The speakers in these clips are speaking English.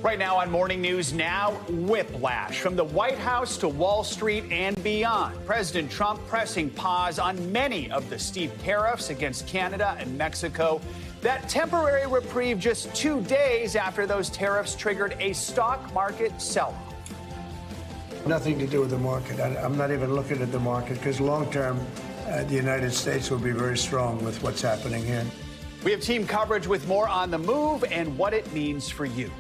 Right now on Morning News Now, whiplash from the White House to Wall Street and beyond. President Trump pressing pause on many of the steep tariffs against Canada and Mexico. That temporary reprieve just 2 days after those tariffs triggered a stock market sell-off. Nothing to do with the market. I'm not even looking at the market because long term, the United States will be very strong with what's happening here. We have team coverage with more on the move and what it means for you.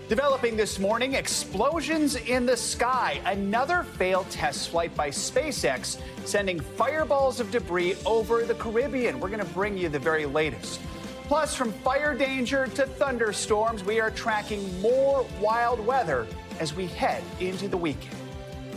Developing this morning, explosions in the sky. Another failed test flight by SpaceX sending fireballs of debris over the Caribbean. We're going to bring you the very latest. Plus, from fire danger to thunderstorms, we are tracking more wild weather as we head into the weekend.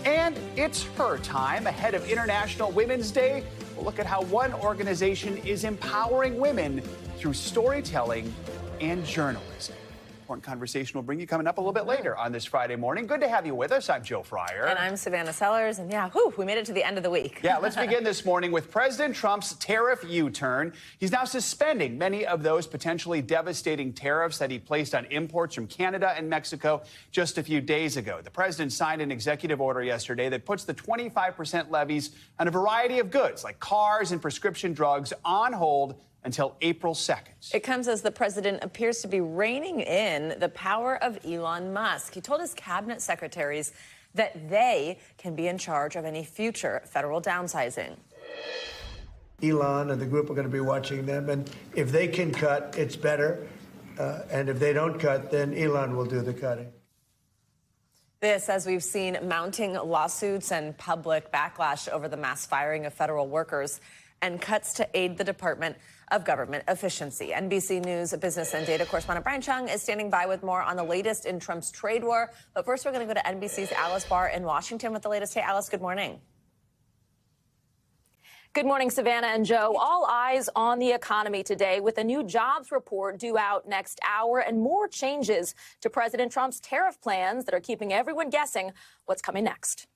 And it's her time ahead of International Women's Day. We'll look at how one organization is empowering women through storytelling and journalism. Important conversation we'll bring you coming up a little bit later on this Friday morning. Good to have you with us. I'm Joe Fryer. And I'm Savannah Sellers. And we made it to the end of the week. Yeah, let's begin this morning with President Trump's tariff U-turn. He's now suspending many of those potentially devastating tariffs that he placed on imports from Canada and Mexico just a few days ago. The president signed an executive order yesterday that puts the 25% levies on a variety of goods like cars and prescription drugs on hold until April 2nd. It comes as the president appears to be reining in the power of Elon Musk. He told his cabinet secretaries that they can be in charge of any future federal downsizing. Elon and the group are going to be watching them, and if they can cut, it's better. And if they don't cut, then Elon will do the cutting. This, as we've seen mounting lawsuits and public backlash over the mass firing of federal workers and cuts to aid the Department of Government Efficiency. NBC News business and data correspondent Brian Chung is standing by with more on the latest in Trump's trade war. But first, we're going to go to NBC's Alice Barr in Washington with the latest. Hey, Alice, good morning. Good morning, Savannah and Joe. All eyes on the economy today with a new jobs report due out next hour and more changes to President Trump's tariff plans that are keeping everyone guessing what's coming next.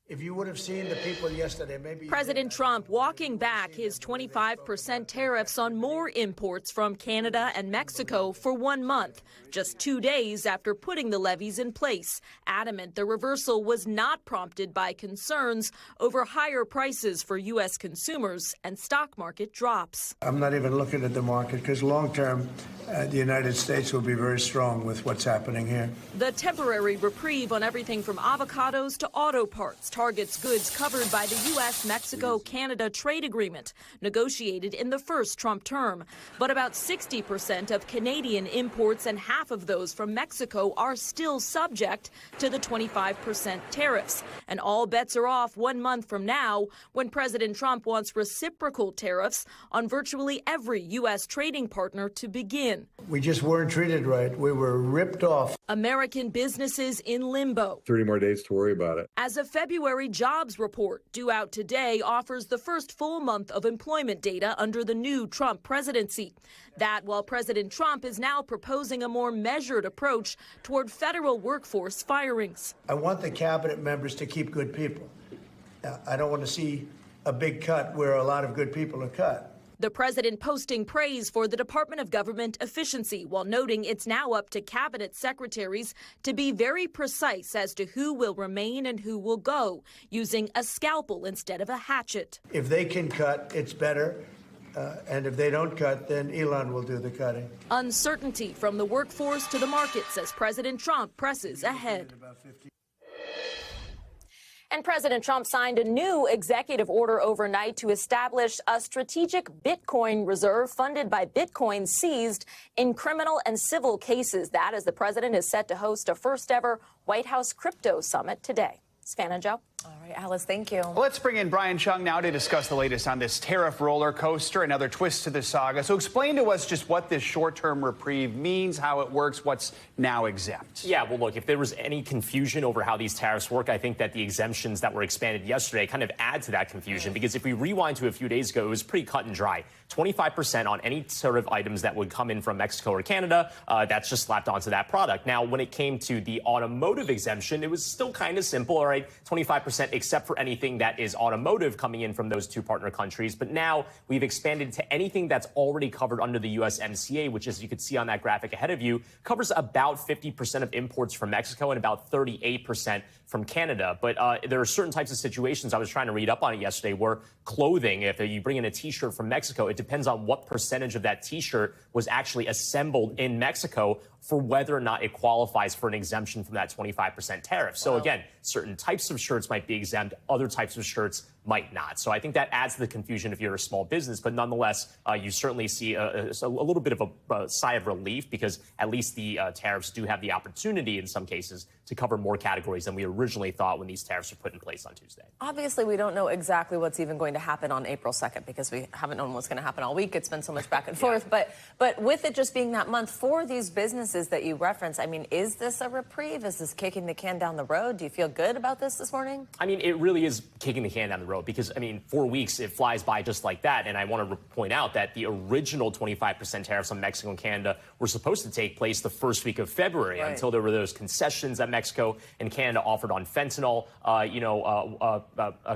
If you would have seen the people yesterday, maybe... President Trump walking back his 25% tariffs on more imports from Canada and Mexico for 1 month, just 2 days after putting the levies in place, adamant the reversal was not prompted by concerns over higher prices for U.S. consumers and stock market drops. I'm not even looking at the market because long term, the United States will be very strong with what's happening here. The temporary reprieve on everything from avocados to auto parts targets goods covered by the U.S.-Mexico-Canada trade agreement negotiated in the first Trump term. But about 60% of Canadian imports and half of those from Mexico are still subject to the 25% tariffs. And all bets are off 1 month from now when President Trump wants reciprocal tariffs on virtually every U.S. trading partner to begin. We just weren't treated right. We were ripped off. American businesses in limbo. 30 more days to worry about it. As a February jobs report due out today offers the first full month of employment data under the new Trump presidency. That while President Trump is now proposing a more measured approach toward federal workforce firings. I want the cabinet members to keep good people. I don't want to see a big cut where a lot of good people are cut. The president posting praise for the Department of Government Efficiency while noting it's now up to cabinet secretaries to be very precise as to who will remain and who will go, using a scalpel instead of a hatchet. If they can cut, it's better. And if they don't cut, then Elon will do the cutting. Uncertainty from the workforce to the markets as President Trump presses ahead. And President Trump signed a new executive order overnight to establish a strategic Bitcoin reserve funded by Bitcoin seized in criminal and civil cases. That as the president is set to host a first ever White House crypto summit today. Savannah and Joe. All right, Alice, thank you. Let's bring in Brian Chung now to discuss the latest on this tariff roller coaster, another twist to the saga. So explain to us just what this short-term reprieve means, how it works, what's now exempt. Yeah, well, look, if there was any confusion over how these tariffs work, I think that the exemptions that were expanded yesterday kind of add to that confusion, because if we rewind to a few days ago, it was pretty cut and dry. 25% on any sort of items that would come in from Mexico or Canada, that's just slapped onto that product. Now, when it came to the automotive exemption, it was still kind of simple, all right, 25% 25%, except for anything that is automotive coming in from those two partner countries. But now we've expanded to anything that's already covered under the USMCA, which, as you can see on that graphic ahead of you, covers about 50% of imports from Mexico and about 38% from Canada. But there are certain types of situations, I was trying to read up on it yesterday, where clothing, if you bring in a T-shirt from Mexico, it depends on what percentage of that T-shirt was actually assembled in Mexico for whether or not it qualifies for an exemption from that 25% tariff. So again, certain types of shirts might be exempt, other types of shirts might not. So I think that adds to the confusion if you're a small business, but nonetheless, you certainly see a little bit of a sigh of relief, because at least the tariffs do have the opportunity in some cases to cover more categories than we originally thought when these tariffs were put in place on Tuesday. Obviously, we don't know exactly what's even going to happen on April 2nd, because we haven't known what's going to happen all week. It's been so much back and forth. But with it just being that month for these businesses that you reference, I mean, is this a reprieve? Is this kicking the can down the road? Do you feel good about this morning? I mean, it really is kicking the can down the road, because, I mean, 4 weeks, it flies by just like that. And I want to point out that the original 25% tariffs on Mexico and Canada were supposed to take place the first week of February, until there were those concessions that Mexico and Canada offered on fentanyl,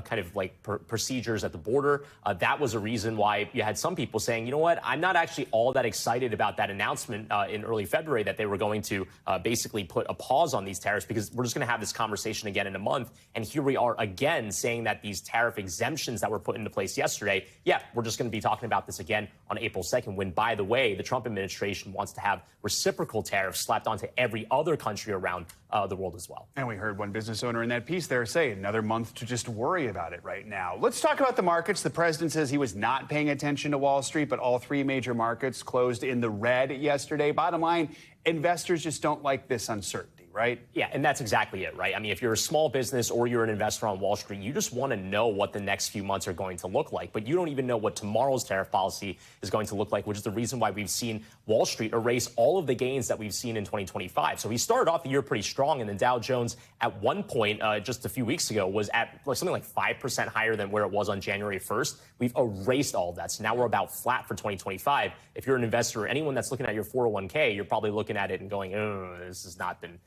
kind of like procedures at the border. That was a reason why you had some people saying, you know what, I'm not actually all that excited about that announcement in early February that they were going to basically put a pause on these tariffs, because we're just going to have this conversation again in a month. And here we are again saying that these tariff exemptions that were put into place yesterday, we're just going to be talking about this again on April 2nd, when, by the way, the Trump administration wants to have reciprocal tariffs slapped onto every other country around the world as well. And we heard one business owner in that piece there say another month to just worry about it right now. Let's talk about the markets. The president says he was not paying attention to Wall Street, but all three major markets closed in the red yesterday. Bottom line, investors just don't like this uncertainty, right? Yeah, and that's exactly it, right? I mean, if you're a small business or you're an investor on Wall Street, you just want to know what the next few months are going to look like. But you don't even know what tomorrow's tariff policy is going to look like, which is the reason why we've seen Wall Street erase all of the gains that we've seen in 2025. So we started off the year pretty strong, and the Dow Jones at one point just a few weeks ago was at something like 5% higher than where it was on January 1st. We've erased all of that. So now we're about flat for 2025. If you're an investor or anyone that's looking at your 401k, you're probably looking at it and going, oh, this has not been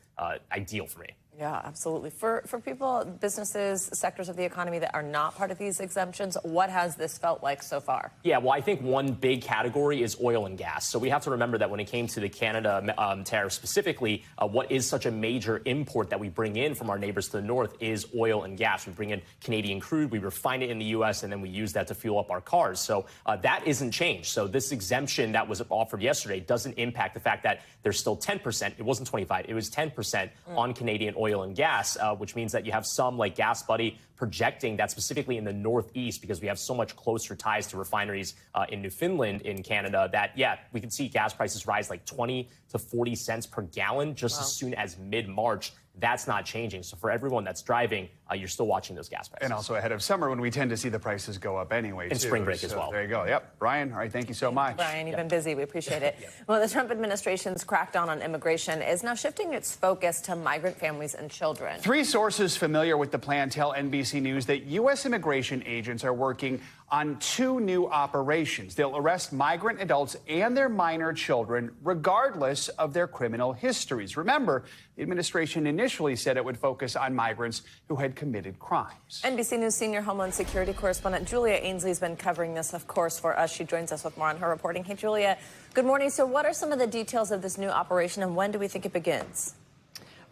ideal for me. Yeah, absolutely. For people, businesses, sectors of the economy that are not part of these exemptions, what has this felt like so far? Yeah, well, I think one big category is oil and gas. So we have to remember that when it came to the Canada tariff specifically, what is such a major import that we bring in from our neighbors to the north is oil and gas. We bring in Canadian crude, we refine it in the U.S., and then we use that to fuel up our cars. So that isn't changed. So this exemption that was offered yesterday doesn't impact the fact that there's still 10%. It wasn't 25, it was 10% on Canadian oil and gas, which means that you have some like Gas Buddy projecting that specifically in the Northeast, because we have so much closer ties to refineries in Newfoundland in Canada, that, we could see gas prices rise like 20 to 40 cents per gallon just as soon as mid-March. That's not changing. So for everyone that's driving, you're still watching those gas prices. And also ahead of summer, when we tend to see the prices go up anyway, and spring break as well. There you go. Yep. Brian, all right, thank you so much. Brian, you've been busy. We appreciate it. Well, the Trump administration's crackdown on immigration is now shifting its focus to migrant families and children. 3 sources familiar with the plan tell NBC News that U.S. immigration agents are working on 2 new operations. They'll arrest migrant adults and their minor children, regardless of their criminal histories. Remember, the administration initially said it would focus on migrants who had committed crimes. NBC News senior Homeland Security correspondent Julia Ainsley's been covering this, of course, for us. She joins us with more on her reporting. Hey, Julia, good morning. So what are some of the details of this new operation, and when do we think it begins?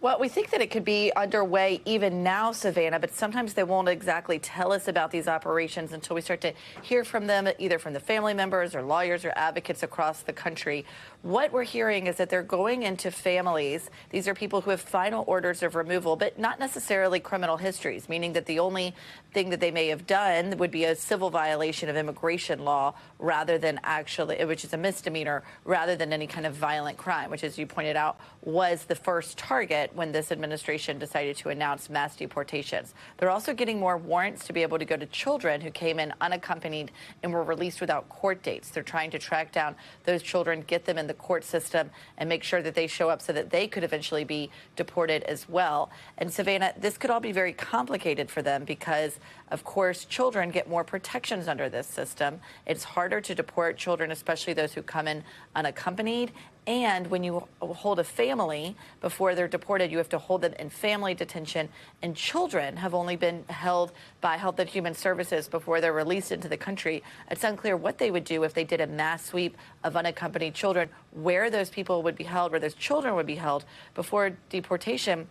Well, we think that it could be underway even now, Savannah, but sometimes they won't exactly tell us about these operations until we start to hear from them, either from the family members or lawyers or advocates across the country. What we're hearing is that they're going into families. These are people who have final orders of removal, but not necessarily criminal histories, meaning that the only thing that they may have done would be a civil violation of immigration law rather than actually, which is a misdemeanor, rather than any kind of violent crime, which, as you pointed out, was the first target when this administration decided to announce mass deportations. They're also getting more warrants to be able to go to children who came in unaccompanied and were released without court dates. They're trying to track down those children, get them in the court system, and make sure that they show up so that they could eventually be deported as well. And Savannah, this could all be very complicated for them because Of course, children get more protections under this system. It's harder to deport children, especially those who come in unaccompanied. And when you hold a family before they're deported, you have to hold them in family detention. And children have only been held by Health and Human Services before they're released into the country. It's unclear what they would do if they did a mass sweep of unaccompanied children, where those people would be held, where those children would be held before deportation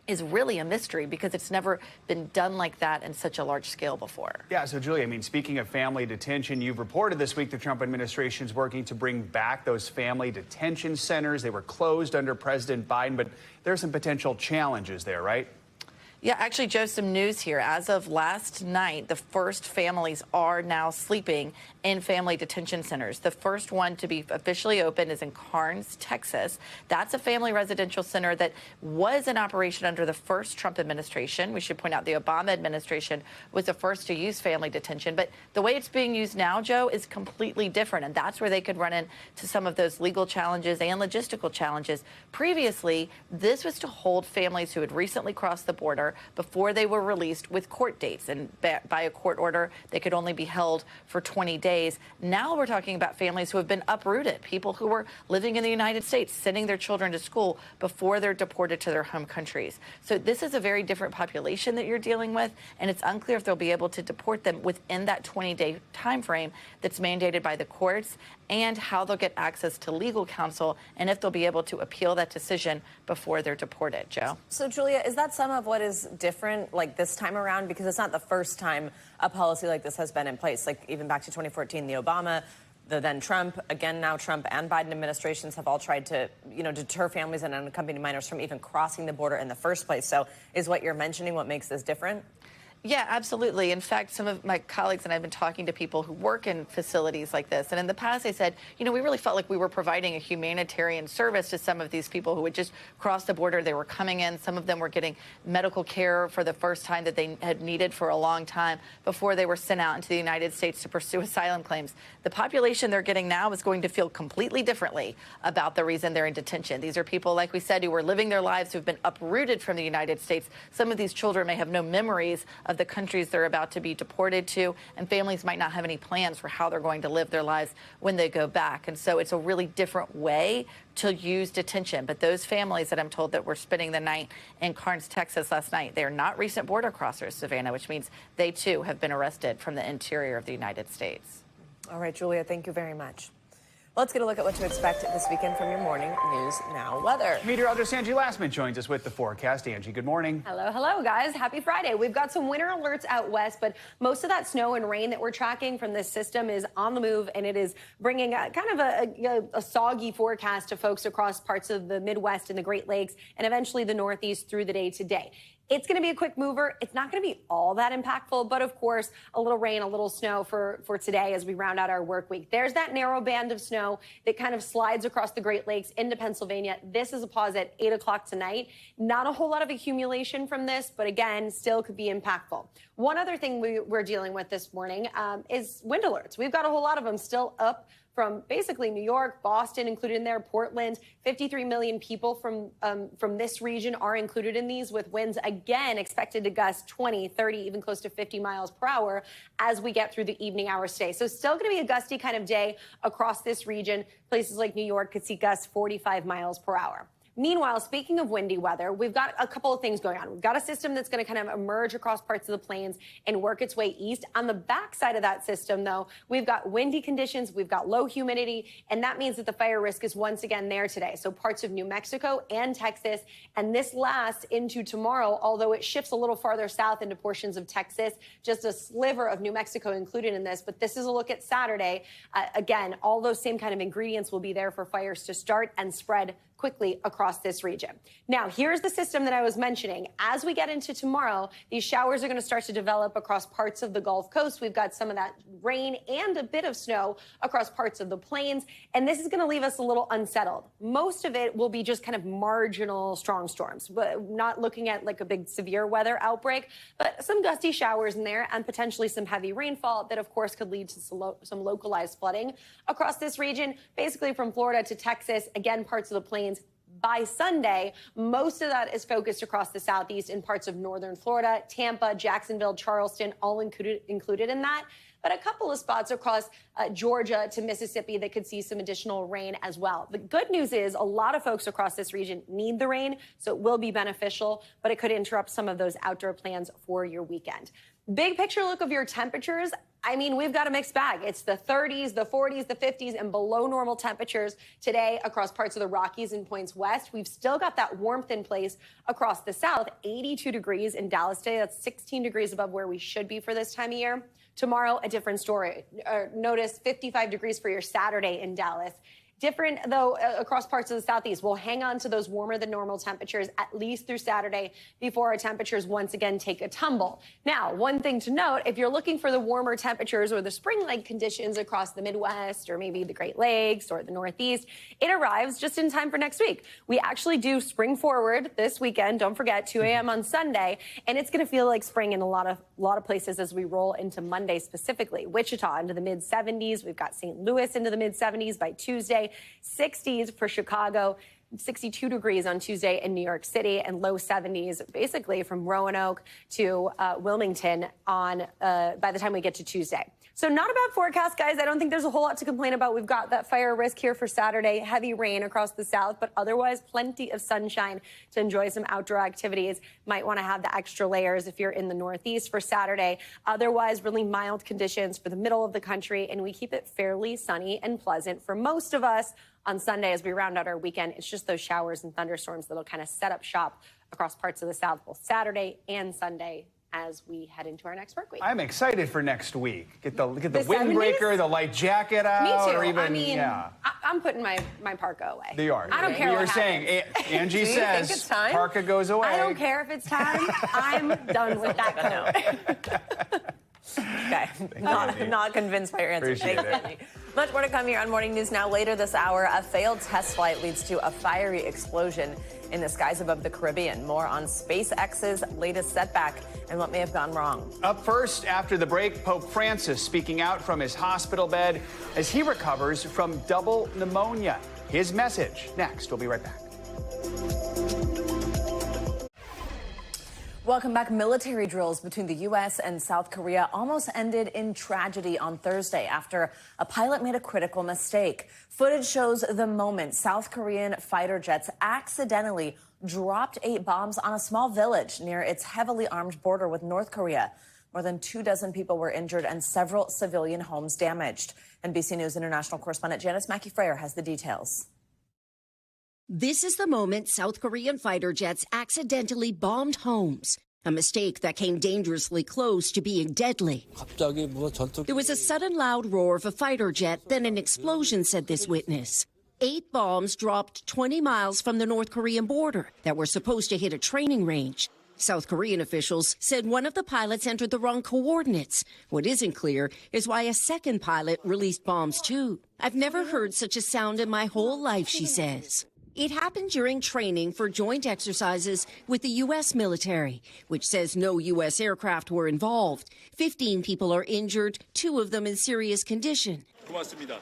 is really a mystery because it's never been done like that in such a large scale before. Yeah, so Julia, I mean, speaking of family detention, you've reported this week the Trump administration is working to bring back those family detention centers. They were closed under President Biden, but there are some potential challenges there, right? Yeah, actually, Joe, some news here. As of last night, the first families are now sleeping in family detention centers. The first one to be officially open is in Karnes, Texas. That's a family residential center that was in operation under the first Trump administration. We should point out the Obama administration was the first to use family detention. But the way it's being used now, Joe, is completely different. And that's where they could run into some of those legal challenges and logistical challenges. Previously, this was to hold families who had recently crossed the border before they were released with court dates. And by a court order, they could only be held for 20 days. Now we're talking about families who have been uprooted, people who were living in the United States, sending their children to school before they're deported to their home countries. So this is a very different population that you're dealing with, and it's unclear if they'll be able to deport them within that 20-day time frame that's mandated by the courts, and how they'll get access to legal counsel, and if they'll be able to appeal that decision before they're deported. Joe? So, Julia, is that some of what is different, like, this time around? Because it's not the first time a policy like this has been in place. Like, even back to 2014, the Obama, the then Trump, again now Trump and Biden administrations have all tried to, deter families and unaccompanied minors from even crossing the border in the first place. So is what you're mentioning what makes this different? Yeah, absolutely. In fact, some of my colleagues and I've been talking to people who work in facilities like this. And in the past, they said, we really felt like we were providing a humanitarian service to some of these people who would just cross the border. They were coming in. Some of them were getting medical care for the first time that they had needed for a long time before they were sent out into the United States to pursue asylum claims. The population they're getting now is going to feel completely differently about the reason they're in detention. These are people, like we said, who were living their lives, who've been uprooted from the United States. Some of these children may have no memories of the countries they're about to be deported to, and families might not have any plans for how they're going to live their lives when they go back. And so it's a really different way to use detention. But those families that I'm told that were spending the night in Karnes, Texas last night, they are not recent border crossers, Savannah, which means they too have been arrested from the interior of the United States. All right, Julia, thank you very much. Let's get a look at what to expect this weekend from your Morning News Now weather. Meteorologist Angie Lastman joins us with the forecast. Angie, good morning. Hello, guys. Happy Friday. We've got some winter alerts out west, but most of that snow and rain that we're tracking from this system is on the move, and it is bringing a soggy forecast to folks across parts of the Midwest and the Great Lakes and eventually the Northeast through the day today. It's going to be a quick mover. It's not going to be all that impactful, but of course, a little rain, a little snow for today as we round out our work week. There's that narrow band of snow that kind of slides across the Great Lakes into Pennsylvania. This is a pause at 8 o'clock tonight. Not a whole lot of accumulation from this, but again, still could be impactful. One other thing we're dealing with this morning is wind alerts. We've got a whole lot of them still up from basically New York, Boston included in there, Portland. 53 million people from this region are included in these, with winds again expected to gust 20, 30, even close to 50 miles per hour as we get through the evening hours today. So still going to be a gusty kind of day across this region. Places like New York could see gusts 45 miles per hour. Meanwhile, speaking of windy weather, we've got a couple of things going on. We've got a system that's going to kind of emerge across parts of the plains and work its way east. On the backside of that system, though, we've got windy conditions, we've got low humidity, and that means that the fire risk is once again there today. So parts of New Mexico and Texas, and this lasts into tomorrow, although it shifts a little farther south into portions of Texas, just a sliver of New Mexico included in this. But this is a look at Saturday. Again, all those same kind of ingredients will be there for fires to start and spread quickly across this region. Now, here's the system that I was mentioning. As we get into tomorrow, these showers are going to start to develop across parts of the Gulf Coast. We've got some of that rain and a bit of snow across parts of the plains, and this is going to leave us a little unsettled. Most of it will be just kind of marginal strong storms, but not looking at like a big severe weather outbreak, but some gusty showers in there and potentially some heavy rainfall that, of course, could lead to some localized flooding across this region, basically from Florida to Texas, again, parts of the plains. by Sunday, most of that is focused across the southeast in parts of northern Florida, Tampa, Jacksonville, Charleston, all included in that. But a couple of spots across Georgia to Mississippi that could see some additional rain as well. The good news is a lot of folks across this region need the rain, so it will be beneficial, but it could interrupt some of those outdoor plans for your weekend. Big picture look of your temperatures. I mean, we've got a mixed bag. It's the 30s, the 40s, the 50s, and below normal temperatures today across parts of the Rockies and points west. We've still got that warmth in place across the south. 82 degrees in Dallas today. That's 16 degrees above where we should be for this time of year. Tomorrow, a different story. Notice 55 degrees for your Saturday in Dallas. Different, though, across parts of the southeast. We'll hang on to those warmer than normal temperatures at least through Saturday before our temperatures once again take a tumble. Now, one thing to note, if you're looking for the warmer temperatures or the spring-like conditions across the Midwest or maybe the Great Lakes or the Northeast, it arrives just in time for next week. We actually do spring forward this weekend. Don't forget, 2 a.m. on Sunday, and it's going to feel like spring in a lot of places as we roll into Monday specifically. Wichita into the mid-70s. We've got St. Louis into the mid-70s by Tuesday. 60s for Chicago, 62 degrees on Tuesday in New York City, and low 70s basically from Roanoke to Wilmington on by the time we get to Tuesday. So not a bad forecast, guys. I don't think there's a whole lot to complain about. We've got that fire risk here for Saturday, heavy rain across the south, but otherwise plenty of sunshine to enjoy some outdoor activities. Might want to have the extra layers if you're in the Northeast for Saturday. Otherwise, really mild conditions for the middle of the country, and we keep it fairly sunny and pleasant for most of us on Sunday as we round out our weekend. It's just those showers and thunderstorms that'll kind of set up shop across parts of the south, both Saturday and Sunday, as we head into our next work week. I'm excited for next week. Get the windbreaker, the light jacket out. Me too. Or even, I mean, yeah. I'm putting my parka away. They are. I don't care what You're saying, Angie Do you says, think it's time? parka goes away. I don't care if it's time. I'm done with that coat. Okay, not convinced by your answer. Appreciate Thanks, it. Andy. Much more to come here on Morning News Now. Later this hour, a failed test flight leads to a fiery explosion in the skies above the Caribbean. More on SpaceX's latest setback and what may have gone wrong. Up first, after the break, Pope Francis speaking out from his hospital bed as he recovers from double pneumonia. His message next. We'll be right back. Welcome back. Military drills between the U.S. and South Korea almost ended in tragedy on Thursday after a pilot made a critical mistake. Footage shows the moment South Korean fighter jets accidentally dropped 8 bombs on a small village near its heavily armed border with North Korea. More than 24 people were injured and several civilian homes damaged. NBC News international correspondent Janice Mackey-Frayer has the details. This is the moment South Korean fighter jets accidentally bombed homes, a mistake that came dangerously close to being deadly. There was a sudden loud roar of a fighter jet, then an explosion, said this witness. 8 bombs dropped 20 miles from the North Korean border that were supposed to hit a training range. South Korean officials said one of the pilots entered the wrong coordinates. What isn't clear is why a second pilot released bombs too. I've never heard such a sound in my whole life, she says. It happened during training for joint exercises with the U.S. military, which says no U.S. aircraft were involved. 15 people are injured, 2 of them in serious condition.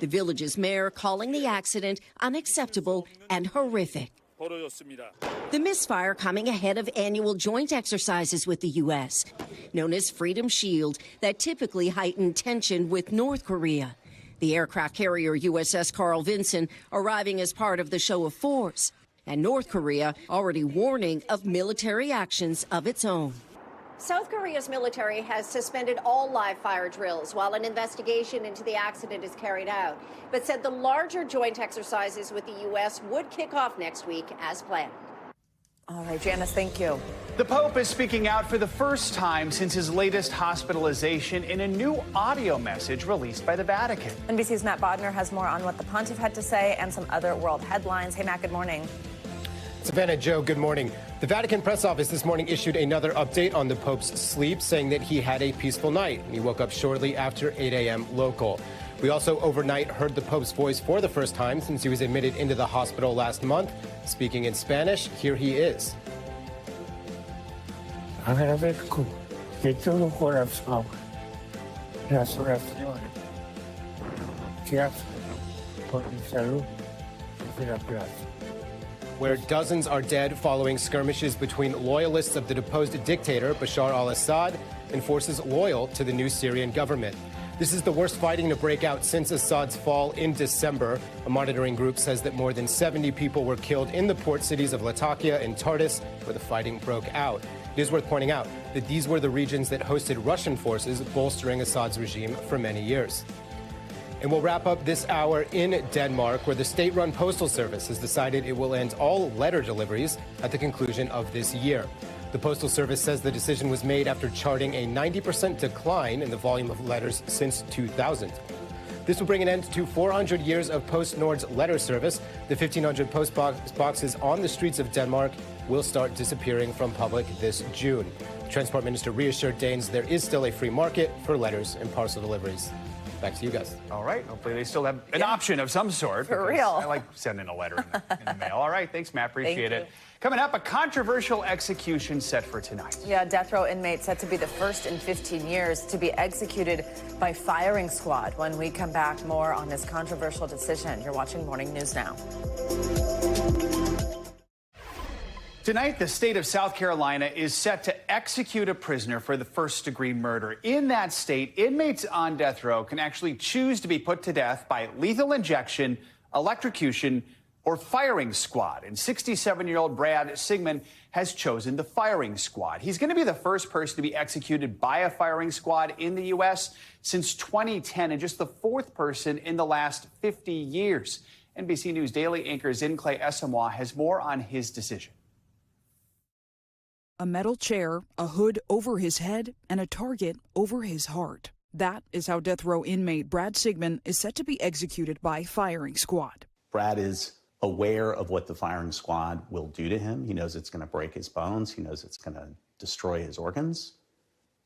The village's mayor calling the accident unacceptable and horrific. The misfire coming ahead of annual joint exercises with the U.S., known as Freedom Shield, that typically heighten tension with North Korea. The aircraft carrier USS Carl Vinson arriving as part of the show of force, and North Korea already warning of military actions of its own. South Korea's military has suspended all live fire drills while an investigation into the accident is carried out, but said the larger joint exercises with the U.S. would kick off next week as planned. All right, Janice, thank you. The Pope is speaking out for the first time since his latest hospitalization in a new audio message released by the Vatican. NBC's Matt Bodner has more on what the pontiff had to say and some other world headlines. Hey, Matt, good morning. Savannah, Joe, good morning. The Vatican press office this morning issued another update on the Pope's sleep, saying that he had a peaceful night. He woke up shortly after 8 a.m. local. We also overnight heard the Pope's voice for the first time since he was admitted into the hospital last month. Speaking in Spanish, here he is. Agradezco de todo corazón las oraciones que hacen por mi salud y por la plaza. where dozens are dead following skirmishes between loyalists of the deposed dictator Bashar al-Assad and forces loyal to the new Syrian government. This is the worst fighting to break out since Assad's fall in December. A monitoring group says that more than 70 people were killed in the port cities of Latakia and Tartus, where the fighting broke out. It is worth pointing out that these were the regions that hosted Russian forces bolstering Assad's regime for many years. And we'll wrap up this hour in Denmark, where the state-run postal service has decided it will end all letter deliveries at the conclusion of this year. The Postal Service says the decision was made after charting a 90% decline in the volume of letters since 2000. This will bring an end to 400 years of PostNord's letter service. The 1,500 post boxes on the streets of Denmark will start disappearing from public this June. The Transport Minister reassured Danes there is still a free market for letters and parcel deliveries. Back to you guys. All right. Hopefully they still have an option of some sort. For real. I like sending a letter in the mail. All right. Thanks, Matt. Appreciate it. Coming up, a controversial execution set for tonight. Yeah, death row inmate set to be the first in 15 years to be executed by firing squad. When we come back, more on this controversial decision. You're watching Morning News Now. Tonight, the state of South Carolina is set to execute a prisoner for the first-degree murder. In that state, inmates on death row can actually choose to be put to death by lethal injection, electrocution, or firing squad. And 67-year-old Brad Sigmund has chosen the firing squad. He's going to be the first person to be executed by a firing squad in the U.S. since 2010, and just the fourth person in the last 50 years. NBC News Daily anchor Zinkley Esamoah has more on his decision. A metal chair, a hood over his head, and a target over his heart. That is how death row inmate Brad Sigmund is set to be executed by firing squad. Brad is aware of what the firing squad will do to him. He knows it's going to break his bones. He knows it's going to destroy his organs.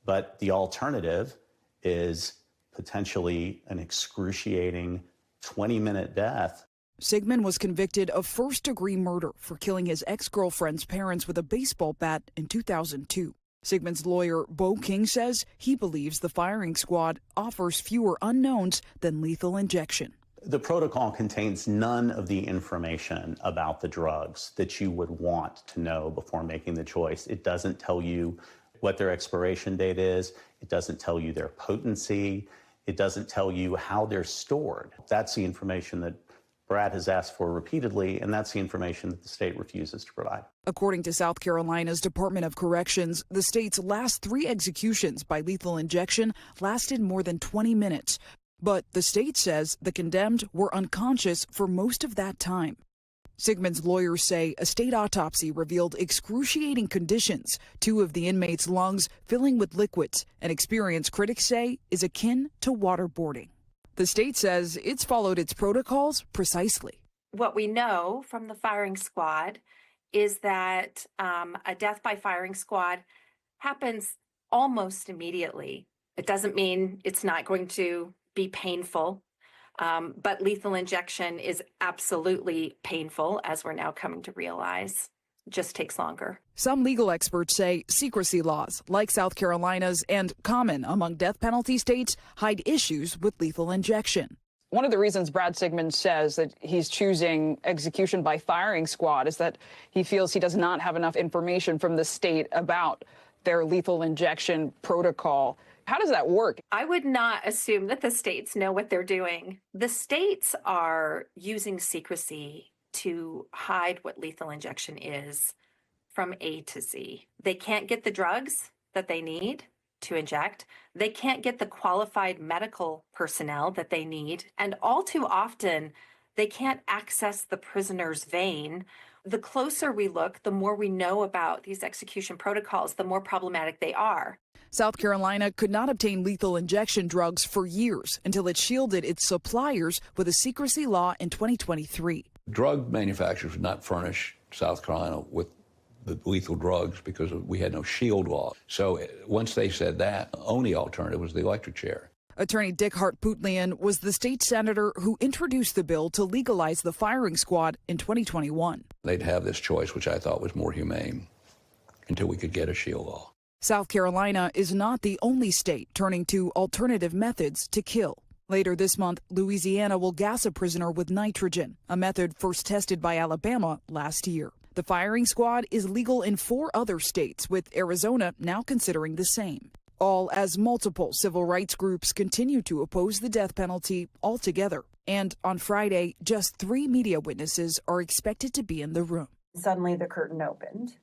But the alternative is potentially an excruciating 20-minute death. Sigmund was convicted of first-degree murder for killing his ex-girlfriend's parents with a baseball bat in 2002. Sigmund's lawyer, Bo King, says he believes the firing squad offers fewer unknowns than lethal injection. The protocol contains none of the information about the drugs that you would want to know before making the choice. It doesn't tell you what their expiration date is. It doesn't tell you their potency. It doesn't tell you how they're stored. That's the information that Brad has asked for repeatedly, and that's the information that the state refuses to provide. According to South Carolina's Department of Corrections, the state's last 3 executions by lethal injection lasted more than 20 minutes. But the state says the condemned were unconscious for most of that time. Sigmund's lawyers say a state autopsy revealed excruciating conditions, 2 of the inmates' lungs filling with liquids, an experience critics say is akin to waterboarding. The state says it's followed its protocols precisely. What we know from the firing squad is that a death by firing squad happens almost immediately. It doesn't mean it's not going to be painful, but lethal injection is absolutely painful, as we're now coming to realize. It just takes longer. Some legal experts say secrecy laws, like South Carolina's and common among death penalty states, hide issues with lethal injection. One of the reasons Brad Sigmund says that he's choosing execution by firing squad is that he feels he does not have enough information from the state about their lethal injection protocol. How does that work? I would not assume that the states know what they're doing. The states are using secrecy to hide what lethal injection is from A to Z. They can't get the drugs that they need to inject. They can't get the qualified medical personnel that they need. And all too often, they can't access the prisoner's vein. The closer we look, the more we know about these execution protocols, the more problematic they are. South Carolina could not obtain lethal injection drugs for years until it shielded its suppliers with a secrecy law in 2023. Drug manufacturers would not furnish South Carolina with the lethal drugs because we had no shield law. So once they said that, the only alternative was the electric chair. Attorney Dick Hart-Pootlian was the state senator who introduced the bill to legalize the firing squad in 2021. They'd have this choice, which I thought was more humane, until we could get a shield law. South Carolina is not the only state turning to alternative methods to kill. Later this month, Louisiana will gas a prisoner with nitrogen, a method first tested by Alabama last year. The firing squad is legal in 4 other states, with Arizona now considering the same. All as multiple civil rights groups continue to oppose the death penalty altogether. And on Friday, just 3 media witnesses are expected to be in the room. Suddenly the curtain opened,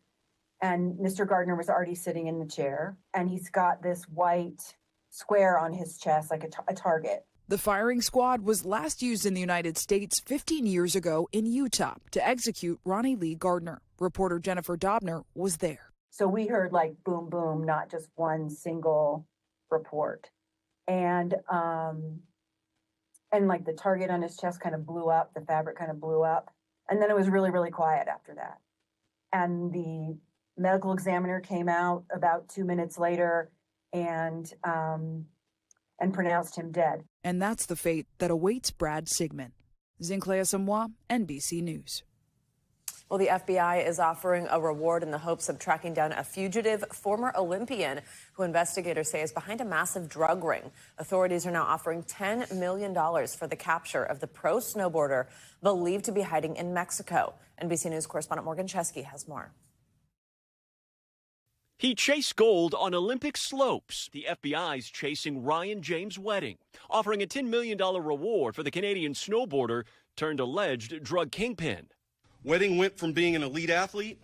and Mr. Gardner was already sitting in the chair, and he's got this white square on his chest, like a target. The firing squad was last used in the United States 15 years ago in Utah to execute Ronnie Lee Gardner. Reporter Jennifer Dobner was there. So we heard like boom, boom, not just one single report. And like the target on his chest kind of blew up, the fabric kind of blew up. And then it was really, really quiet after that. And the medical examiner came out about 2 minutes later and pronounced him dead. And that's the fate that awaits Brad Sigmund. Zinclea Samoa, NBC News. Well, the FBI is offering a reward in the hopes of tracking down a fugitive former Olympian who investigators say is behind a massive drug ring. Authorities are now offering $10 million for the capture of the pro snowboarder believed to be hiding in Mexico. NBC News correspondent Morgan Chesky has more. He chased gold on Olympic slopes. The FBI's chasing Ryan James' wedding, offering a $10 million reward for the Canadian snowboarder turned alleged drug kingpin. Wedding went from being an elite athlete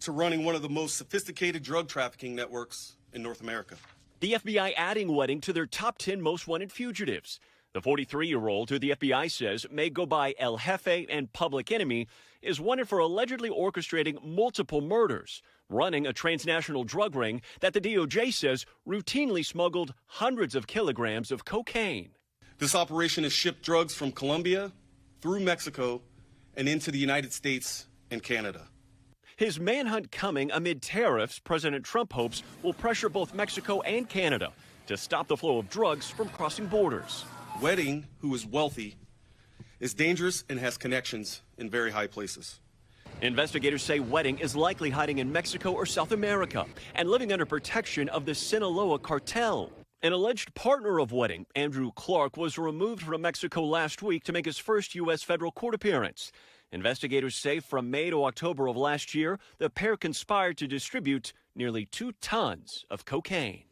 to running one of the most sophisticated drug trafficking networks in North America. The FBI adding Wedding to their top 10 most wanted fugitives. The 43-year-old, who the FBI says may go by El Jefe and Public Enemy, is wanted for allegedly orchestrating multiple murders, running a transnational drug ring that the DOJ says routinely smuggled hundreds of kilograms of cocaine. This operation has shipped drugs from Colombia through Mexico and into the United States and Canada. His manhunt coming amid tariffs President Trump hopes will pressure both Mexico and Canada to stop the flow of drugs from crossing borders. Wedding, who is wealthy, is dangerous and has connections in very high places. Investigators say Wedding is likely hiding in Mexico or South America and living under protection of the Sinaloa cartel. An alleged partner of Wedding, Andrew Clark, was removed from Mexico last week to make his first U.S. federal court appearance. Investigators say from May to October of last year, the pair conspired to distribute nearly 2 tons of cocaine.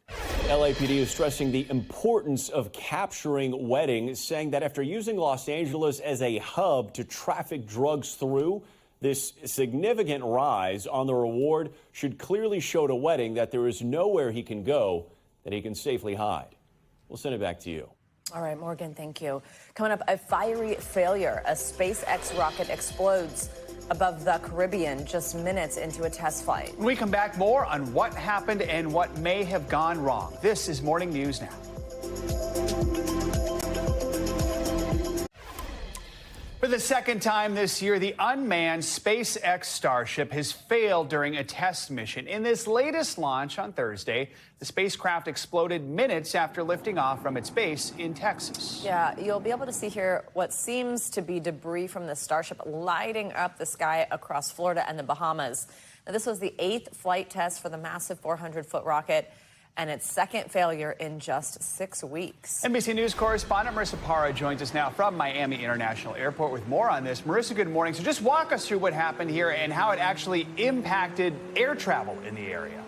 LAPD is stressing the importance of capturing Wedding, saying that after using Los Angeles as a hub to traffic drugs through, this significant rise on the reward should clearly show to Wedding that there is nowhere he can go that he can safely hide. We'll send it back to you. All right, Morgan, thank you. Coming up, a fiery failure. A SpaceX rocket explodes above the Caribbean just minutes into a test flight. When we come back, more on what happened and what may have gone wrong. This is Morning News Now. For the second time this year, the unmanned SpaceX Starship has failed during a test mission. In this latest launch on Thursday, the spacecraft exploded minutes after lifting off from its base in Texas. Yeah, you'll be able to see here what seems to be debris from the Starship lighting up the sky across Florida and the Bahamas. Now, this was the 8th flight test for the massive 400-foot rocket, and its second failure in just 6 weeks. NBC News correspondent Marissa Parra joins us now from Miami International Airport with more on this. Marissa, good morning. So just walk us through what happened here and how it actually impacted air travel in the area.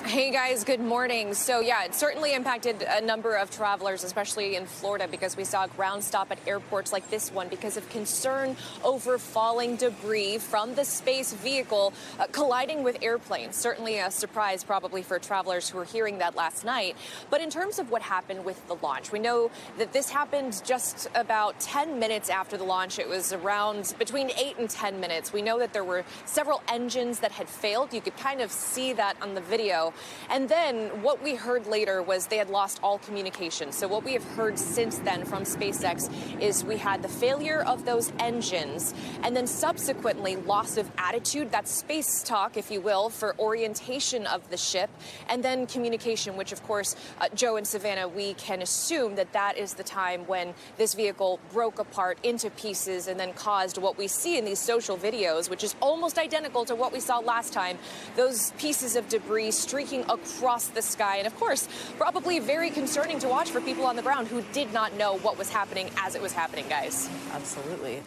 Hey guys, good morning. So yeah, it certainly impacted a number of travelers, especially in Florida, because we saw a ground stop at airports like this one because of concern over falling debris from the space vehicle colliding with airplanes. Certainly a surprise probably for travelers who were hearing that last night. But in terms of what happened with the launch, we know that this happened just about 10 minutes after the launch. It was around between 8 and 10 minutes. We know that there were several engines that had failed. You could kind of see that on the video. And then what we heard later was they had lost all communication. So what we have heard since then from SpaceX is we had the failure of those engines and then subsequently loss of attitude, that's space talk, if you will, for orientation of the ship, and then communication, which of course, Joe and Savannah, we can assume that that is the time when this vehicle broke apart into pieces and then caused what we see in these social videos, which is almost identical to what we saw last time. Those pieces of debris streaming streaking across the sky. And of course, probably very concerning to watch for people on the ground who did not know what was happening as it was happening, guys. Absolutely.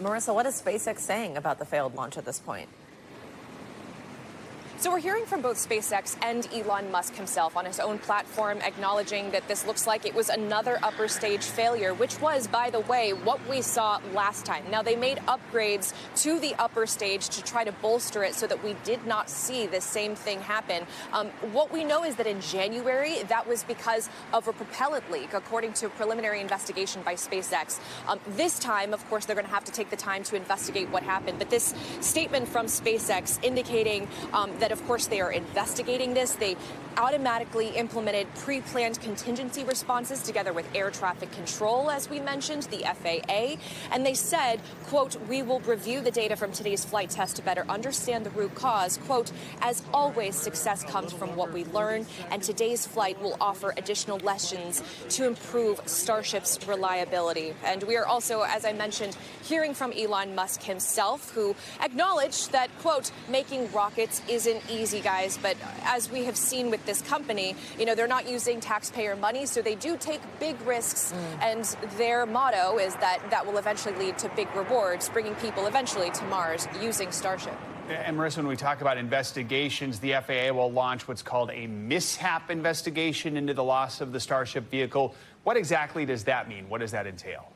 Marissa, what is SpaceX saying about the failed launch at this point? So we're hearing from both SpaceX and Elon Musk himself on his own platform, acknowledging that this looks like it was another upper stage failure, which was, by the way, what we saw last time. Now, they made upgrades to the upper stage to try to bolster it so that we did not see the same thing happen. What we know is that in January, that was because of a propellant leak, according to a preliminary investigation by SpaceX. This time, of course, they're going to have to take the time to investigate what happened. But this statement from SpaceX indicating that, of course, they are investigating this. They automatically implemented pre-planned contingency responses together with air traffic control, as we mentioned, the FAA. And they said, quote, "We will review the data from today's flight test to better understand the root cause. Quote, as always, success comes from what we learn, and today's flight will offer additional lessons to improve Starship's reliability." And we are also, as I mentioned, hearing from Elon Musk himself, who acknowledged that, quote, "making rockets isn't easy, guys, but as we have seen with this company, you know, they're not using taxpayer money, so they do take big risks, and their motto is that that will eventually lead to big rewards, bringing people eventually to Mars using Starship." And Marissa, when we talk about investigations, the FAA will launch what's called a mishap investigation into the loss of the Starship vehicle. What exactly does that mean? What does that entail?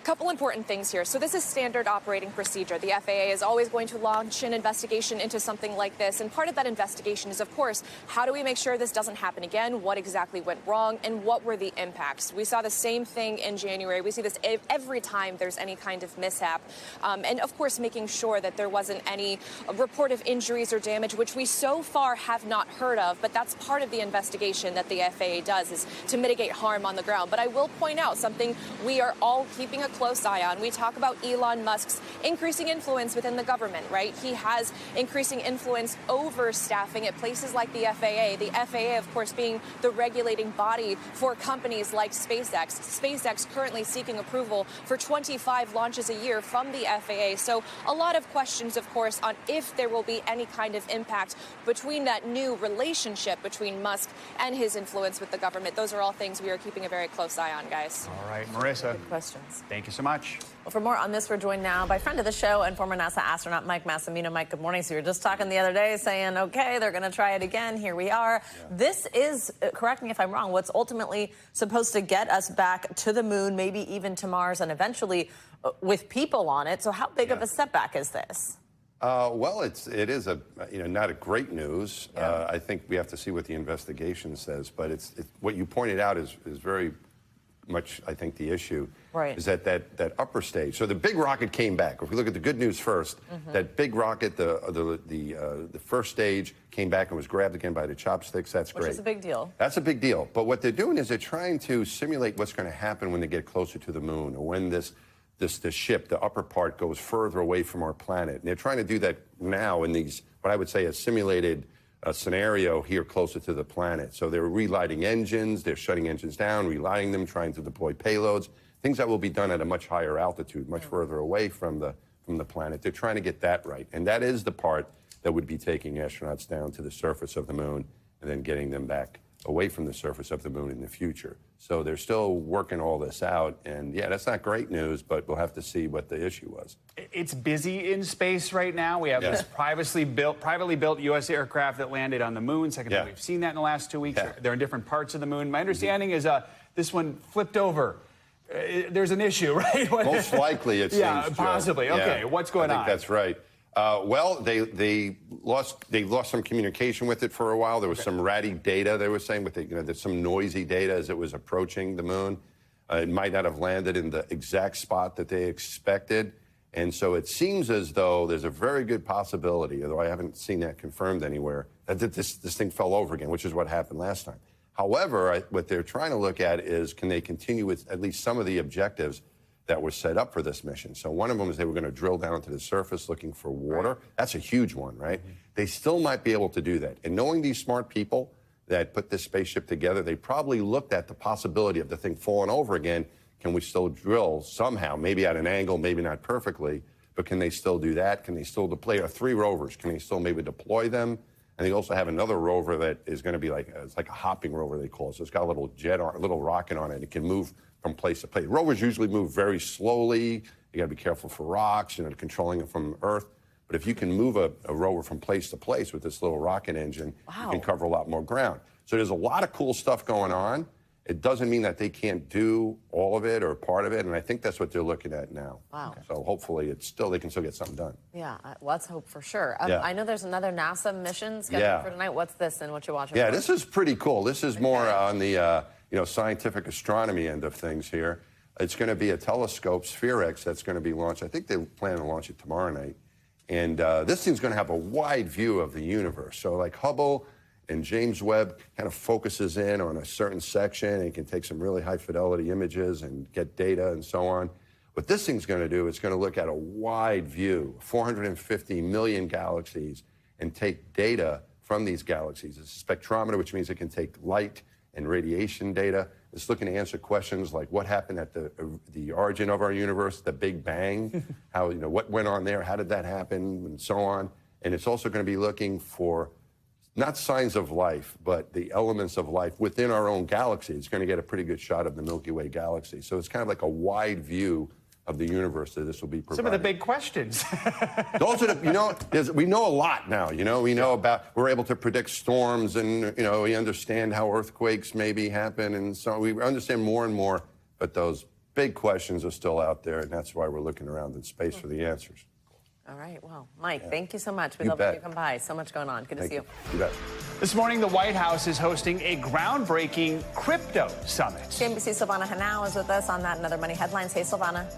Couple important things here. So this is standard operating procedure. The FAA is always going to launch an investigation into something like this. And part of that investigation is, of course, how do we make sure this doesn't happen again? What exactly went wrong? And what were the impacts? We saw the same thing in January. We see this every time there's any kind of mishap. And, of course, making sure that there wasn't any report of injuries or damage, which we so far have not heard of. But that's part of the investigation that the FAA does, is to mitigate harm on the ground. But I will point out something we are all keeping a close eye on. We talk about Elon Musk's increasing influence within the government, right? He has increasing influence over staffing at places like the FAA. The FAA, of course, being the regulating body for companies like SpaceX. SpaceX currently seeking approval for 25 launches a year from the FAA. So a lot of questions, of course, on if there will be any kind of impact between that new relationship between Musk and his influence with the government. Those are all things we are keeping a very close eye on, guys. All right, Marissa. Good questions. Thank you so much. Well, for more on this, we're joined now by friend of the show and former NASA astronaut Mike Massimino. Mike, good morning. So you were just talking the other day saying, okay, they're going to try it again. Here we are. Yeah. This is, correct me if I'm wrong, what's ultimately supposed to get us back to the moon, maybe even to Mars, and eventually with people on it. So how big of a setback is this? Well, it is not a great news. Yeah. I think we have to see what the investigation says, but it's what you pointed out is very much, I think, the issue. Right. Is that upper stage. So the big rocket came back. If we look at the good news first, that big rocket, the first stage came back and was grabbed again by the chopsticks. That's great. Which is a big deal. That's a big deal. But what they're doing is they're trying to simulate what's going to happen when they get closer to the moon, or when this ship, the upper part, goes further away from our planet. And they're trying to do that now in these, what I would say, a simulated scenario here closer to the planet. So they're relighting engines, they're shutting engines down, relighting them, trying to deploy payloads, things that will be done at a much higher altitude, much further away from the planet. They're trying to get that right. And that is the part that would be taking astronauts down to the surface of the moon and then getting them back away from the surface of the moon in the future. So they're still working all this out, and yeah, that's not great news, but we'll have to see what the issue was. It's busy in space right now. We have this privately built U.S. aircraft that landed on the moon. Second time we've seen that in the last 2 weeks. They're in different parts of the moon. My understanding is this one flipped over. There's an issue, right? Most likely, it seems. Yeah, possibly. Okay, what's going on? I think that's right. Well, they lost some communication with it for a while. There was some ratty data, they were saying, but there's some noisy data as it was approaching the moon. It might not have landed in the exact spot that they expected. And so it seems as though there's a very good possibility, although I haven't seen that confirmed anywhere, that this thing fell over again, which is what happened last time. However, what they're trying to look at is, can they continue with at least some of the objectives that were set up for this mission? So one of them is they were going to drill down to the surface looking for water. Right. That's a huge one, right? They still might be able to do that. And knowing these smart people that put this spaceship together, they probably looked at the possibility of the thing falling over again. Can we still drill somehow, maybe at an angle, maybe not perfectly, but can they still do that? Can they still deploy 3 rovers? Can they still maybe deploy them And they also have another rover that is going to be it's like a hopping rover, they call it. So it's got a little a little rocket on it. It can move from place to place. Rovers usually move very slowly. You got to be careful for rocks, controlling it from Earth. But if you can move a rover from place to place with this little rocket engine, you can cover a lot more ground. So there's a lot of cool stuff going on. It doesn't mean that they can't do all of it or part of it, and I think that's what they're looking at now. Wow. So hopefully they can still get something done. Yeah, let's hope for sure. Yeah. I know there's another NASA mission scheduled for tonight. What's this and what you're watching? Yeah, this is pretty cool. This is more on the scientific astronomy end of things here. It's going to be a telescope, SphereX, that's going to be launched. I think they plan to launch it tomorrow night. And this thing's going to have a wide view of the universe. So like Hubble and James Webb kind of focuses in on a certain section and can take some really high fidelity images and get data and so on. What this thing's going to do, it's going to look at a wide view, 450 million galaxies, and take data from these galaxies. It's a spectrometer, which means it can take light and radiation data. It's looking to answer questions like what happened at the origin of our universe, the Big Bang, how what went on there, how did that happen, and so on. And it's also going to be looking for not signs of life, but the elements of life within our own galaxy. It's going to get a pretty good shot of the Milky Way galaxy. So it's kind of like a wide view of the universe that this will be providing. Some of the big questions. Those are we know a lot now. We know about, we're able to predict storms, and we understand how earthquakes maybe happen, and so we understand more and more. But those big questions are still out there, and that's why we're looking around in space for the answers. All right. Well, Mike, thank you so much. We love when you come by. So much going on. Good to see you. You bet. This morning, the White House is hosting a groundbreaking crypto summit. CNBC's Silvana Henao is with us on that and other money headlines. Hey, Silvana.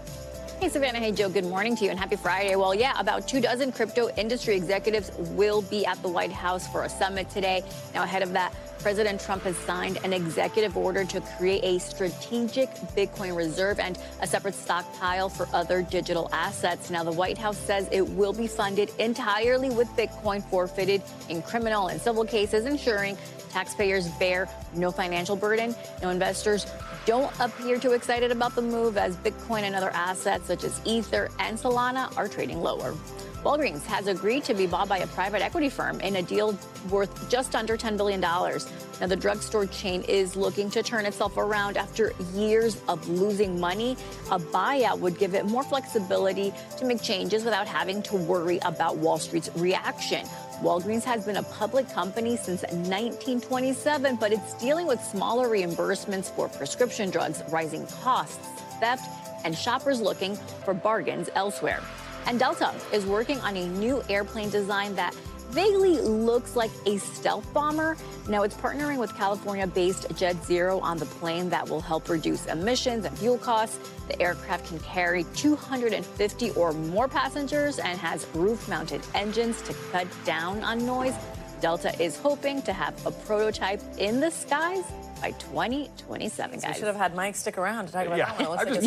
Hey, Savannah. Hey, Joe. Good morning to you and happy Friday. Well, yeah, about 24 crypto industry executives will be at the White House for a summit today. Now, ahead of that, President Trump has signed an executive order to create a strategic Bitcoin reserve and a separate stockpile for other digital assets. Now, the White House says it will be funded entirely with Bitcoin forfeited in criminal and civil cases, ensuring taxpayers bear no financial burden. Now, investors don't appear too excited about the move as Bitcoin and other assets such as Ether and Solana are trading lower. Walgreens has agreed to be bought by a private equity firm in a deal worth just under $10 billion. Now, the drugstore chain is looking to turn itself around after years of losing money. A buyout would give it more flexibility to make changes without having to worry about Wall Street's reaction. Walgreens has been a public company since 1927, but it's dealing with smaller reimbursements for prescription drugs, rising costs, theft, and shoppers looking for bargains elsewhere. And Delta is working on a new airplane design that vaguely looks like a stealth bomber. Now, it's partnering with California-based Jet Zero on the plane that will help reduce emissions and fuel costs. The aircraft can carry 250 or more passengers and has roof-mounted engines to cut down on noise. Delta is hoping to have a prototype in the skies by 2027, guys. We should have had Mike stick around to talk about that one. I'm just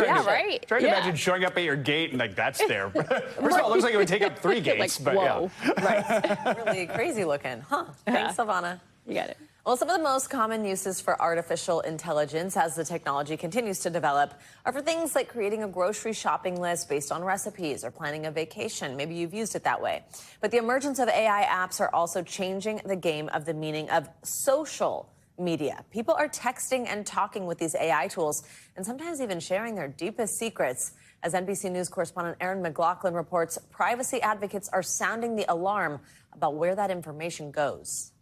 trying to imagine showing up at your gate and that's there. First of all, it looks like it would take up 3 gates. Like, whoa. Right. Really crazy looking. Huh. Thanks, Silvana. You got it. Well, some of the most common uses for artificial intelligence as the technology continues to develop are for things like creating a grocery shopping list based on recipes or planning a vacation. Maybe you've used it that way. But the emergence of AI apps are also changing the game of the meaning of social media. People are texting and talking with these AI tools and sometimes even sharing their deepest secrets. As NBC News correspondent Aaron McLaughlin reports, privacy advocates are sounding the alarm about where that information goes.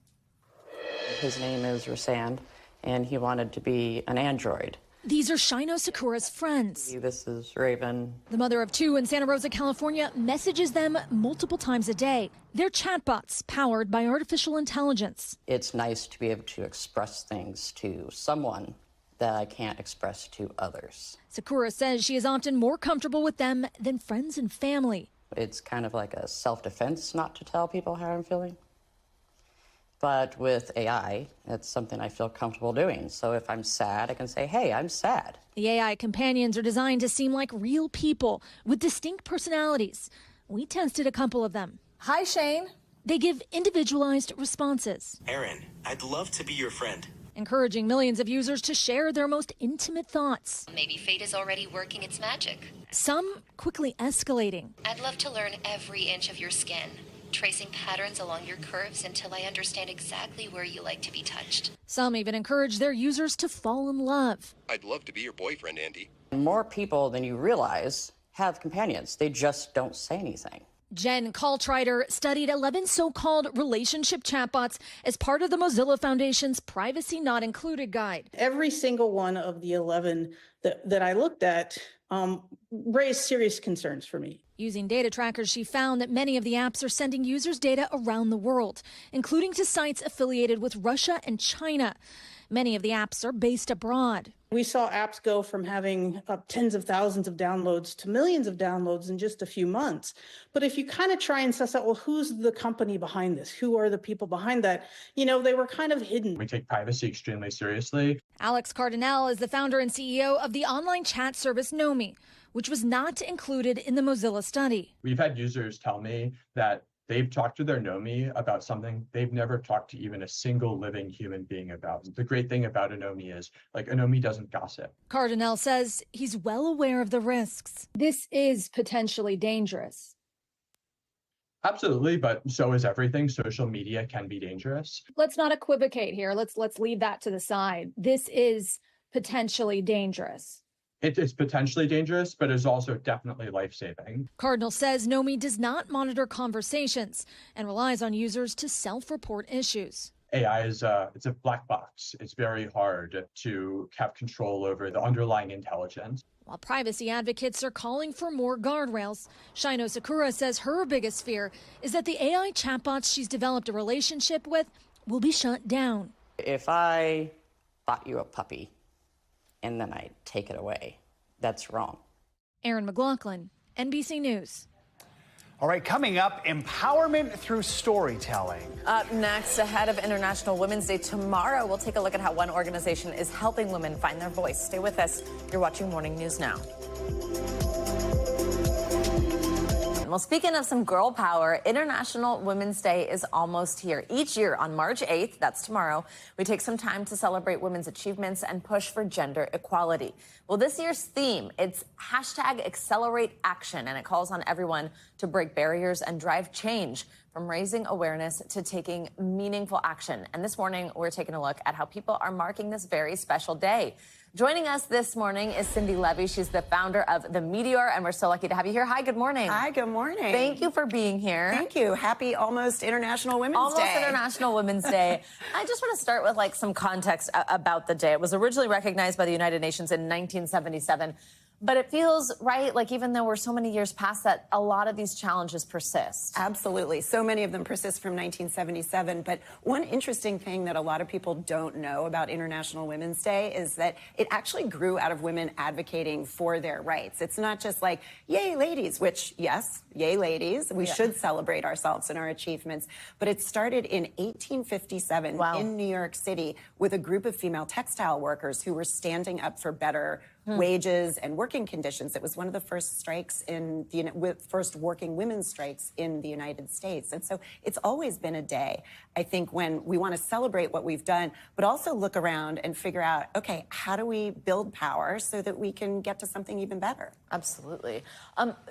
His name is Rasand, and he wanted to be an android. These are Shino Sakura's friends. This is Raven. The mother of 2 in Santa Rosa, California, messages them multiple times a day. They're chatbots powered by artificial intelligence. It's nice to be able to express things to someone that I can't express to others. Sakura says she is often more comfortable with them than friends and family. It's kind of like a self-defense not to tell people how I'm feeling. But with AI, it's something I feel comfortable doing. So if I'm sad, I can say, hey, I'm sad. The AI companions are designed to seem like real people with distinct personalities. We tested a couple of them. Hi, Shane. They give individualized responses. Aaron, I'd love to be your friend. Encouraging millions of users to share their most intimate thoughts. Maybe fate is already working its magic. Some quickly escalating. I'd love to learn every inch of your skin. tracing patterns along your curves until I understand exactly where you like to be touched. Some even encourage their users to fall in love. I'd love to be your boyfriend, Andy. More people than you realize have companions. They just don't say anything. Jen Kaltrider studied 11 so-called relationship chatbots as part of the Mozilla Foundation's Privacy Not Included guide. Every single one of the 11 that I looked at raised serious concerns for me. Using data trackers, she found that many of the apps are sending users data around the world, including to sites affiliated with Russia and China. Many of the apps are based abroad. We saw apps go from having tens of thousands of downloads to millions of downloads in just a few months. But if you kind of try and suss out, well, who's the company behind this? Who are the people behind that? You know, they were kind of hidden. We take privacy extremely seriously. Alex Cardinale is the founder and CEO of the online chat service Nomi, which was not included in the Mozilla study. We've had users tell me that they've talked to their Nomi about something they've never talked to even a single living human being about. The great thing about a Nomi is, like, a Nomi doesn't gossip. Cardinale says he's well aware of the risks. This is potentially dangerous. Absolutely, but so is everything. Social media can be dangerous. Let's not equivocate here. Let's leave that to the side. This is potentially dangerous. It is potentially dangerous, but is also definitely life-saving. Cardinal says Nomi does not monitor conversations and relies on users to self-report issues. AI is it's a black box. It's very hard to have control over the underlying intelligence. While privacy advocates are calling for more guardrails, Shino Sakura says her biggest fear is that the AI chatbots she's developed a relationship with will be shut down. If I bought you a puppy and then I take it away, that's wrong. Aaron McLaughlin, NBC News. All right, coming up, empowerment through storytelling. Up next, ahead of International Women's Day tomorrow, we'll take a look at how one organization is helping women find their voice. Stay with us. You're watching Morning News Now. Well, speaking of some girl power, International Women's Day is almost here. Each year on March 8th, that's tomorrow, we take some time to celebrate women's achievements and push for gender equality. Well, this year's theme, it's #AccelerateAction, and it calls on everyone to break barriers and drive change, from raising awareness to taking meaningful action. And this morning, we're taking a look at how people are marking this very special day. Joining us this morning is Cindy Levy. She's the founder of The Meteor, and we're so lucky to have you here. Hi, good morning. Hi, good morning. Thank you for being here. Thank you. Happy almost International Women's Day. Almost International Women's Day. I just want to start with some context about the day. It was originally recognized by the United Nations in 1977. But it feels, right, like even though we're so many years past that, a lot of these challenges persist. Absolutely. So many of them persist from 1977. But one interesting thing that a lot of people don't know about International Women's Day is that it actually grew out of women advocating for their rights. It's not just like, yay, ladies, which, yes, yay, ladies. We should celebrate ourselves and our achievements. But it started in 1857 in New York City with a group of female textile workers who were standing up for better wages and working conditions. It was one of the first strikes in the first working women's strikes in the United States. And so it's always been a day, I think, when we want to celebrate what we've done, but also look around and figure out, okay, how do we build power so that we can get to something even better? Absolutely.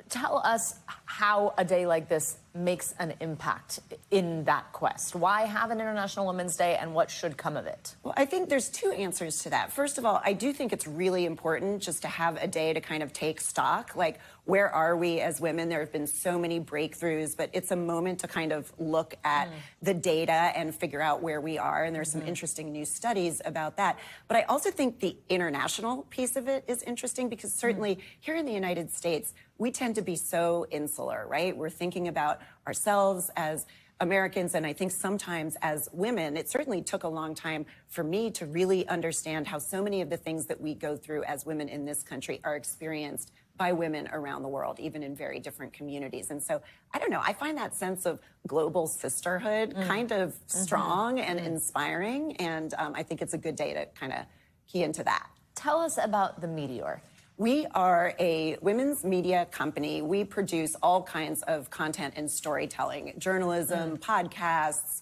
Tell us how a day like this makes an impact in that quest. Why have an International Women's Day, and what should come of it? Well, I think there's two answers to that. First of all, I do think it's really important just to have a day to kind of take stock. Like, where are we as women? There have been so many breakthroughs, but it's a moment to kind of look at the data and figure out where we are. And there's some interesting new studies about that. But I also think the international piece of it is interesting because certainly here in the United States, we tend to be so insular, right? We're thinking about ourselves as Americans, and I think sometimes as women, it certainly took a long time for me to really understand how so many of the things that we go through as women in this country are experienced by women around the world, even in very different communities. And so, I don't know, I find that sense of global sisterhood kind of strong and inspiring, and I think it's a good day to kind of key into that. Tell us about The Meteor. We are a women's media company. We produce all kinds of content and storytelling, journalism, podcasts,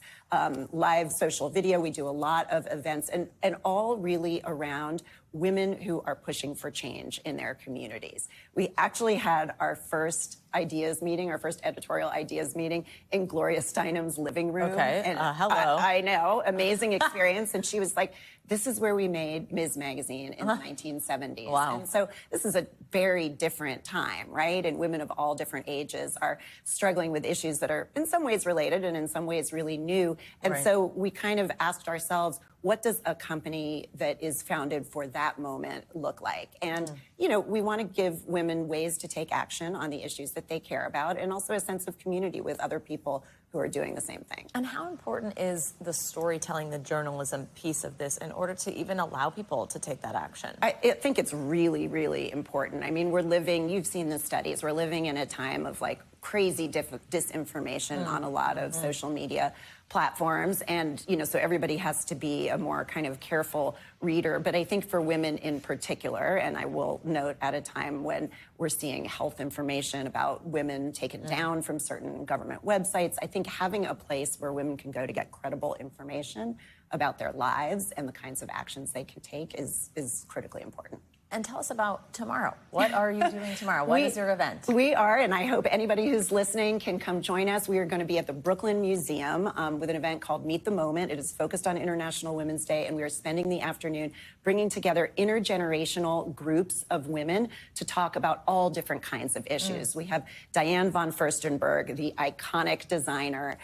live social video. We do a lot of events and all really around women who are pushing for change in their communities. We actually had our first ideas meeting, our first editorial ideas meeting in Gloria Steinem's living room. Okay, And hello. I know, amazing experience. And she was like, this is where we made Ms. Magazine in the 1970s. Wow. And so this is a very different time, right? And women of all different ages are struggling with issues that are in some ways related and in some ways really new. And Right. so we kind of asked ourselves, what does a company that is founded for that moment look like? And, you know, we want to give women ways to take action on the issues that they care about and also a sense of community with other people who are doing the same thing. And how important is the storytelling, the journalism piece of this in order to even allow people to take that action? I think it's really, really important. I mean, we're living, you've seen the studies, we're living in a time of like crazy disinformation on a lot of social media platforms. And, you know, so everybody has to be a more kind of careful reader. But I think for women in particular, and I will note at a time when we're seeing health information about women taken down from certain government websites, I think having a place where women can go to get credible information about their lives and the kinds of actions they can take is critically important. And tell us about tomorrow. What are you doing tomorrow? What is your event? We are, and I hope anybody who's listening can come join us. We are going to be at the Brooklyn Museum with an event called Meet the Moment. It is focused on International Women's Day, and we are spending the afternoon bringing together intergenerational groups of women to talk about all different kinds of issues. We have Diane von Furstenberg, the iconic designer,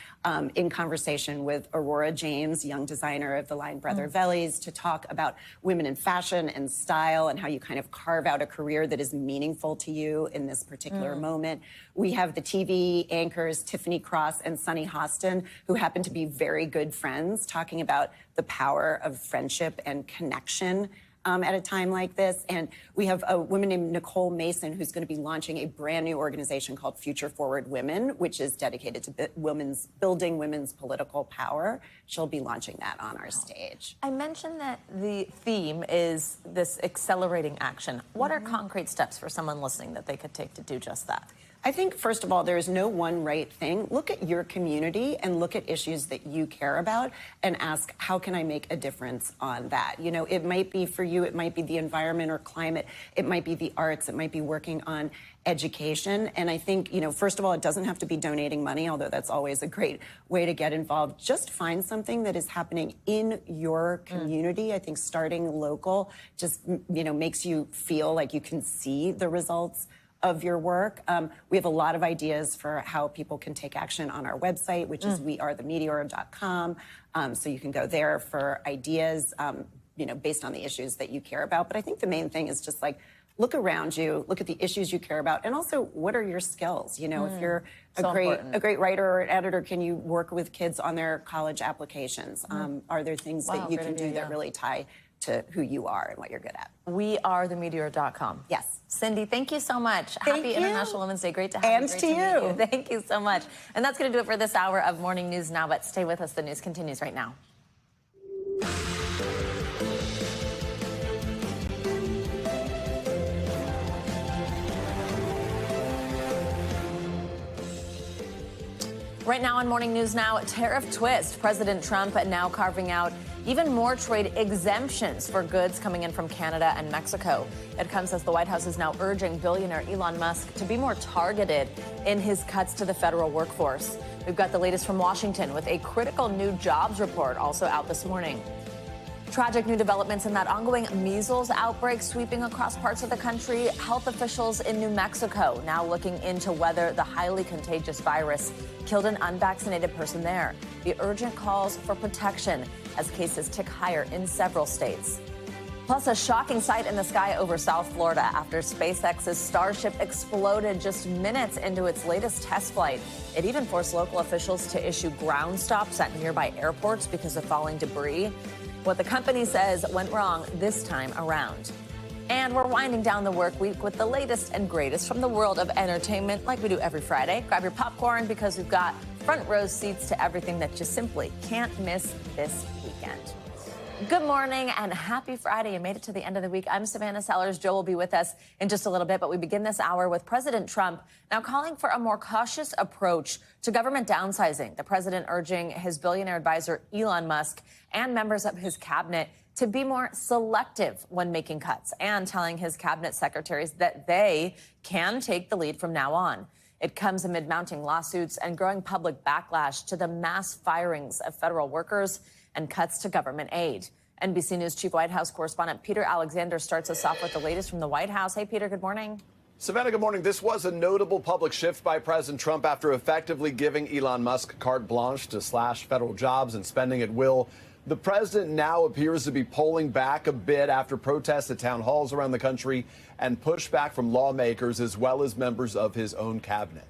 in conversation with Aurora James, young designer of the line Brother Vellies, to talk about women in fashion and style and how you kind of carve out a career that is meaningful to you in this particular moment. We have the TV anchors Tiffany Cross and Sunny Hostin, who happen to be very good friends, talking about the power of friendship and connection at a time like this. And we have a woman named Nicole Mason, who's going to be launching a brand new organization called Future Forward Women, which is dedicated to building women's political power. She'll be launching that on our stage. I mentioned that the theme is this accelerating action. What are concrete steps for someone listening that they could take to do just that? I think, first of all, there is no one right thing. Look at your community and look at issues that you care about and ask, how can I make a difference on that? You know, it might be for you, it might be the environment or climate, it might be the arts, it might be working on education. And I think, you know, first of all, it doesn't have to be donating money, although that's always a great way to get involved. Just find something that is happening in your community. I think starting local just, you know, makes you feel like you can see the results of your work. We have a lot of ideas for how people can take action on our website, which is wearethemeteor.com. So you can go there for ideas, you know, based on the issues that you care about. But I think the main thing is just like, look around you, look at the issues you care about, and also what are your skills? You know, if you're a great writer or an editor, can you work with kids on their college applications? Are there things that you can do that really tie to who you are and what you're good at? Wearethemeteor.com. Yes. Cindy, thank you so much. Happy International Women's Day. Great to have And you. Great to meet you. Thank you so much. And that's going to do it for this hour of Morning News Now, but stay with us. The news continues right now. Right now on Morning News Now, tariff twist. President Trump now carving out even more trade exemptions for goods coming in from Canada and Mexico. It comes as the White House is now urging billionaire Elon Musk to be more targeted in his cuts to the federal workforce. We've got the latest from Washington with a critical new jobs report also out this morning. Tragic new developments in that ongoing measles outbreak sweeping across parts of the country. Health officials in New Mexico now looking into whether the highly contagious virus killed an unvaccinated person there. The urgent calls for protection as cases tick higher in several states. Plus, a shocking sight in the sky over South Florida after SpaceX's Starship exploded just minutes into its latest test flight. It even forced local officials to issue ground stops at nearby airports because of falling debris. What the company says went wrong this time around. And we're winding down the work week with the latest and greatest from the world of entertainment, like we do every Friday. Grab your popcorn because we've got front row seats to everything that you simply can't miss this weekend. Good morning and happy Friday. You made it to the end of the week. I'm Savannah Sellers. Joe will be with us in just a little bit, but we begin this hour with President Trump now calling for a more cautious approach to government downsizing. The president urging his billionaire advisor, Elon Musk, and members of his cabinet to be more selective when making cuts and telling his cabinet secretaries that they can take the lead from now on. It comes amid mounting lawsuits and growing public backlash to the mass firings of federal workers and cuts to government aid. NBC News Chief White House correspondent Peter Alexander starts us off with the latest from the White House. Hey, Peter, good morning. Savannah, good morning. This was a notable public shift by President Trump after effectively giving Elon Musk carte blanche to slash federal jobs and spending at will. The president now appears to be pulling back a bit after protests at town halls around the country and pushback from lawmakers as well as members of his own cabinet.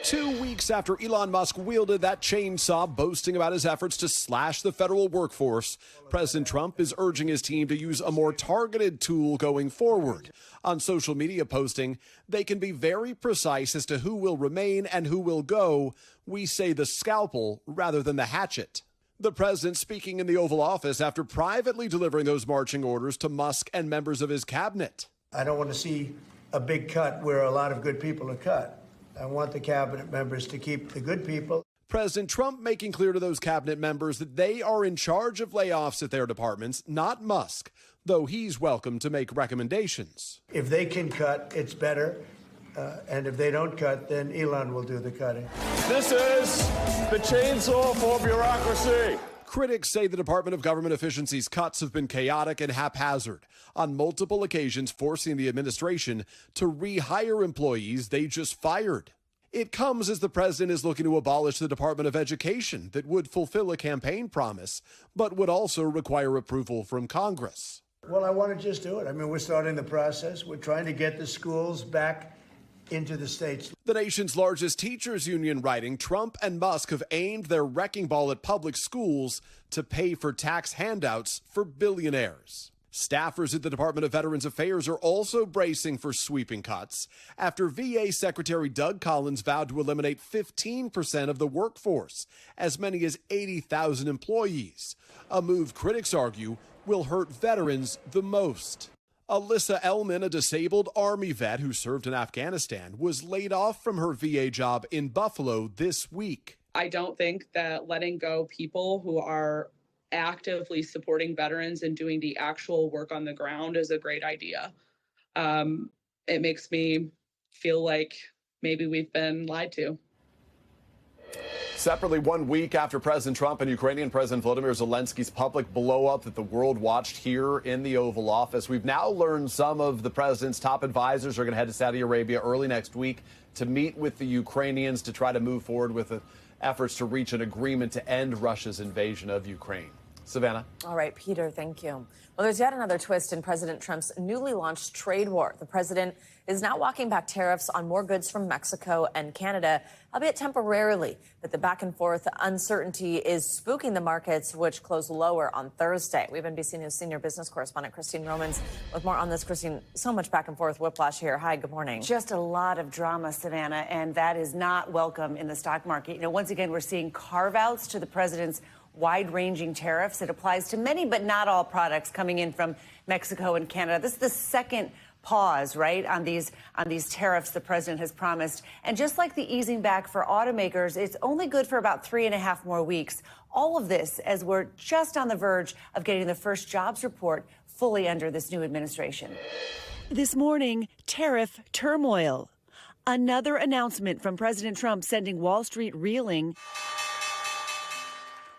2 weeks after Elon Musk wielded that chainsaw boasting about his efforts to slash the federal workforce, President Trump is urging his team to use a more targeted tool going forward. On social media posting, they can be very precise as to who will remain and who will go. We say the scalpel rather than the hatchet. The president speaking in the Oval Office after privately delivering those marching orders to Musk and members of his cabinet. I don't want to see a big cut where a lot of good people are cut. I want the cabinet members to keep the good people. President Trump making clear to those cabinet members that they are in charge of layoffs at their departments, not Musk, though he's welcome to make recommendations. If they can cut, it's better. And if they don't cut, then Elon will do the cutting. This is the chainsaw for bureaucracy. Critics say the Department of Government Efficiency's cuts have been chaotic and haphazard, on multiple occasions forcing the administration to rehire employees they just fired. It comes as the president is looking to abolish the Department of Education that would fulfill a campaign promise, but would also require approval from Congress. Well, I want to just do it. I mean, we're starting the process. We're trying to get the schools back into the states. The nation's largest teachers union writing, Trump and Musk have aimed their wrecking ball at public schools to pay for tax handouts for billionaires. Staffers at the Department of Veterans Affairs are also bracing for sweeping cuts after VA Secretary Doug Collins vowed to eliminate 15% of the workforce, as many as 80,000 employees, a move critics argue will hurt veterans the most. Alyssa Ellman, a disabled Army vet who served in Afghanistan, was laid off from her VA job in Buffalo this week. I don't think that letting go people who are actively supporting veterans and doing the actual work on the ground is a great idea. It makes me feel like maybe we've been lied to. Separately, 1 week after President Trump and Ukrainian President Volodymyr Zelensky's public blow-up that the world watched here in the Oval Office, we've now learned some of the president's top advisors are going to head to Saudi Arabia early next week to meet with the Ukrainians to try to move forward with efforts to reach an agreement to end Russia's invasion of Ukraine. Savannah. All right, Peter, thank you. Well, there's yet another twist in President Trump's newly launched trade war. The president is now walking back tariffs on more goods from Mexico and Canada, albeit temporarily. But the back and forth uncertainty is spooking the markets, which closed lower on Thursday. We have NBC News senior business correspondent Christine Romans with more on this. Christine, so much back and forth whiplash here. Hi, good morning. Just a lot of drama, Savannah, and that is not welcome in the stock market. You know, once again, we're seeing carve-outs to the president's wide-ranging tariffs. It applies to many, but not all products coming in from Mexico and Canada. This is the second pause, right, on these tariffs the president has promised. And just like the easing back for automakers, it's only good for about 3.5 more weeks. All of this as we're just on the verge of getting the first jobs report fully under this new administration. This morning, tariff turmoil. Another announcement from President Trump sending Wall Street reeling,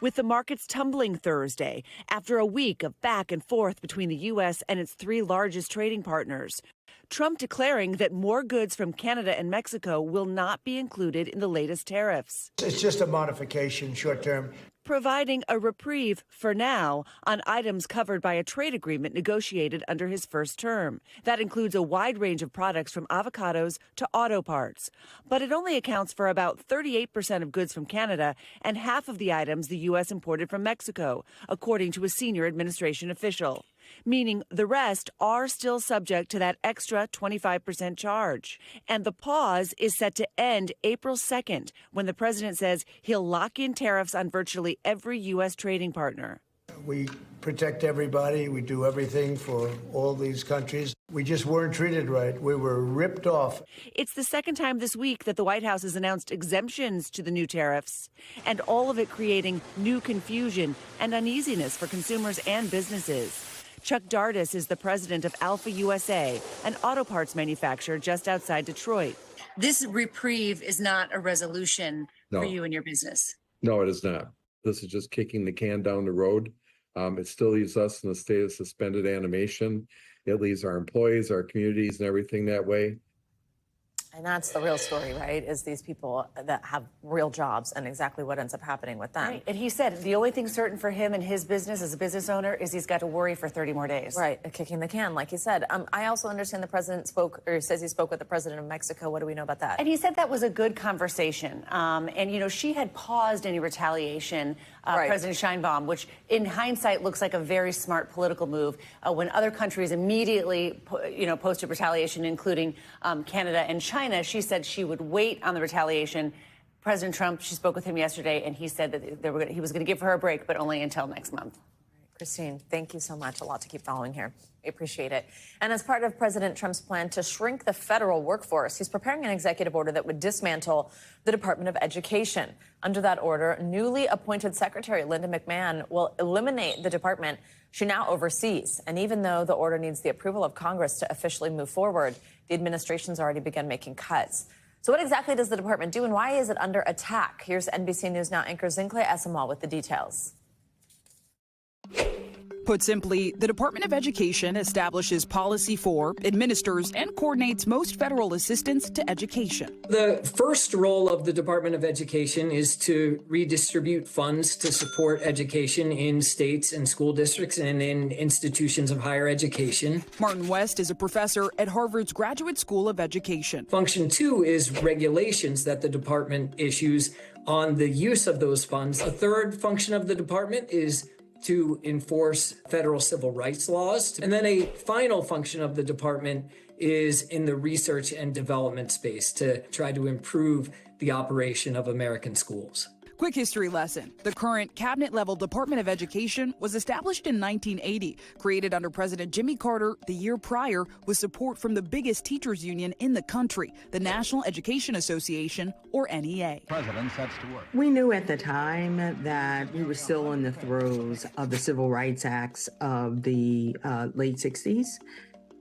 with the markets tumbling Thursday after a week of back and forth between the U.S. and its three largest trading partners. Trump declaring that more goods from Canada and Mexico will not be included in the latest tariffs. It's just a modification, short term. Providing a reprieve for now on items covered by a trade agreement negotiated under his first term. That includes a wide range of products from avocados to auto parts. But it only accounts for about 38% of goods from Canada and half of the items the U.S. imported from Mexico, according to a senior administration official. Meaning the rest are still subject to that extra 25% charge. And the pause is set to end April 2nd, when the president says he'll lock in tariffs on virtually every U.S. trading partner. We protect everybody. We do everything for all these countries. We just weren't treated right. We were ripped off. It's the second time this week that the White House has announced exemptions to the new tariffs, and all of it creating new confusion and uneasiness for consumers and businesses. Chuck Dardis is the president of Alpha USA, an auto parts manufacturer just outside Detroit. This reprieve is not a resolution for you and your business. No, it is not. This is just kicking the can down the road. It still leaves us in the state of suspended animation. It leaves our employees, our communities, and everything that way. And that's the real story, right? Is these people that have real jobs and exactly what ends up happening with them. Right. And he said the only thing certain for him and his business as a business owner is he's got to worry for 30 more days. Right, kicking the can, like you said. I also understand the president spoke, or says he spoke with the president of Mexico. What do we know about that? And he said that was a good conversation. And, you know, she had paused any retaliation, President Sheinbaum, which in hindsight looks like a very smart political move when other countries immediately, posted retaliation, including Canada and China. She said she would wait on the retaliation. President Trump, she spoke with him yesterday, and he said that he was going to give her a break, but only until next month. Christine, thank you so much. A lot to keep following here. We appreciate it. And as part of President Trump's plan to shrink the federal workforce, he's preparing an executive order that would dismantle the Department of Education. Under that order, newly appointed Secretary Linda McMahon will eliminate the department she now oversees. And even though the order needs the approval of Congress to officially move forward, the administration's already begun making cuts. So what exactly does the department do, and why is it under attack? Here's NBC News Now anchor Zincle Esamal with the details. Put simply, the Department of Education establishes policy for, administers, and coordinates most federal assistance to education. The first role of the Department of Education is to redistribute funds to support education in states and school districts and in institutions of higher education. Martin West is a professor at Harvard's Graduate School of Education. Function 2 is regulations that the department issues on the use of those funds. A third function of the department is to enforce federal civil rights laws. And then a final function of the department is in the research and development space to try to improve the operation of American schools. Quick history lesson. The current cabinet-level Department of Education was established in 1980, created under President Jimmy Carter the year prior with support from the biggest teachers union in the country, the National Education Association, or NEA. President sets to work. We knew at the time that we were still in the throes of the Civil Rights Acts of the late 60s.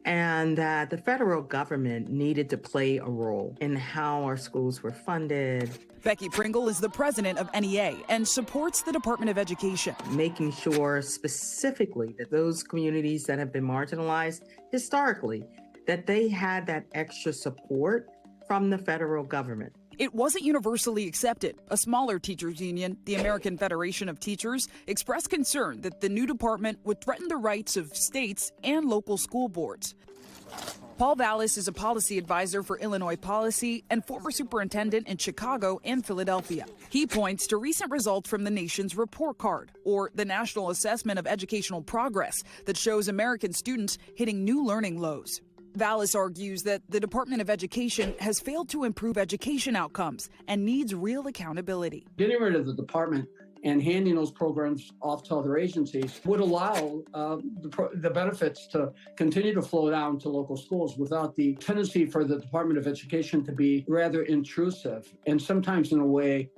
And that the federal government needed to play a role in how our schools were funded. Becky Pringle is the president of NEA and supports the Department of Education. Making sure specifically that those communities that have been marginalized historically, that they had that extra support from the federal government. It wasn't universally accepted. A smaller teachers union, the American Federation of Teachers, expressed concern that the new department would threaten the rights of states and local school boards. Paul Vallis is a policy advisor for Illinois policy and former superintendent in Chicago and Philadelphia. He points to recent results from the nation's report card, or the National Assessment of Educational Progress, that shows American students hitting new learning lows. Vallis argues that the Department of Education has failed to improve education outcomes and needs real accountability. Getting rid of the department and handing those programs off to other agencies would allow the benefits to continue to flow down to local schools without the tendency for the Department of Education to be rather intrusive and sometimes in a way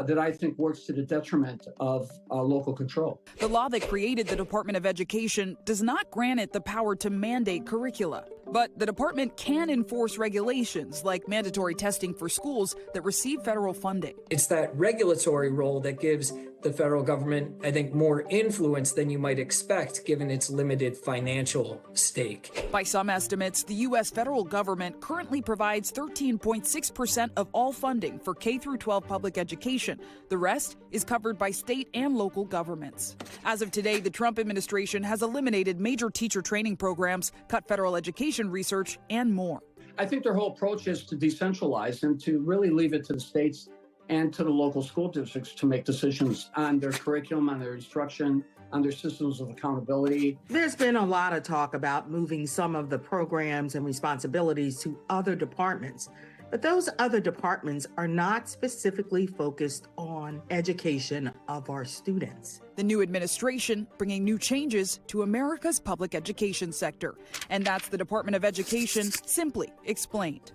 that I think works to the detriment of local control. The law that created the Department of Education does not grant it the power to mandate curricula. But the department can enforce regulations like mandatory testing for schools that receive federal funding. It's that regulatory role that gives the federal government, I think, more influence than you might expect given its limited financial stake. By some estimates, the U.S. federal government currently provides 13.6% of all funding for K-12 public education. The rest is covered by state and local governments. As of today, the Trump administration has eliminated major teacher training programs, cut federal education research, and more. I think their whole approach is to decentralize and to really leave it to the states and to the local school districts to make decisions on their curriculum, on their instruction, on their systems of accountability. There's been a lot of talk about moving some of the programs and responsibilities to other departments, but those other departments are not specifically focused on education of our students. The new administration bringing new changes to America's public education sector. And that's the Department of Education simply explained.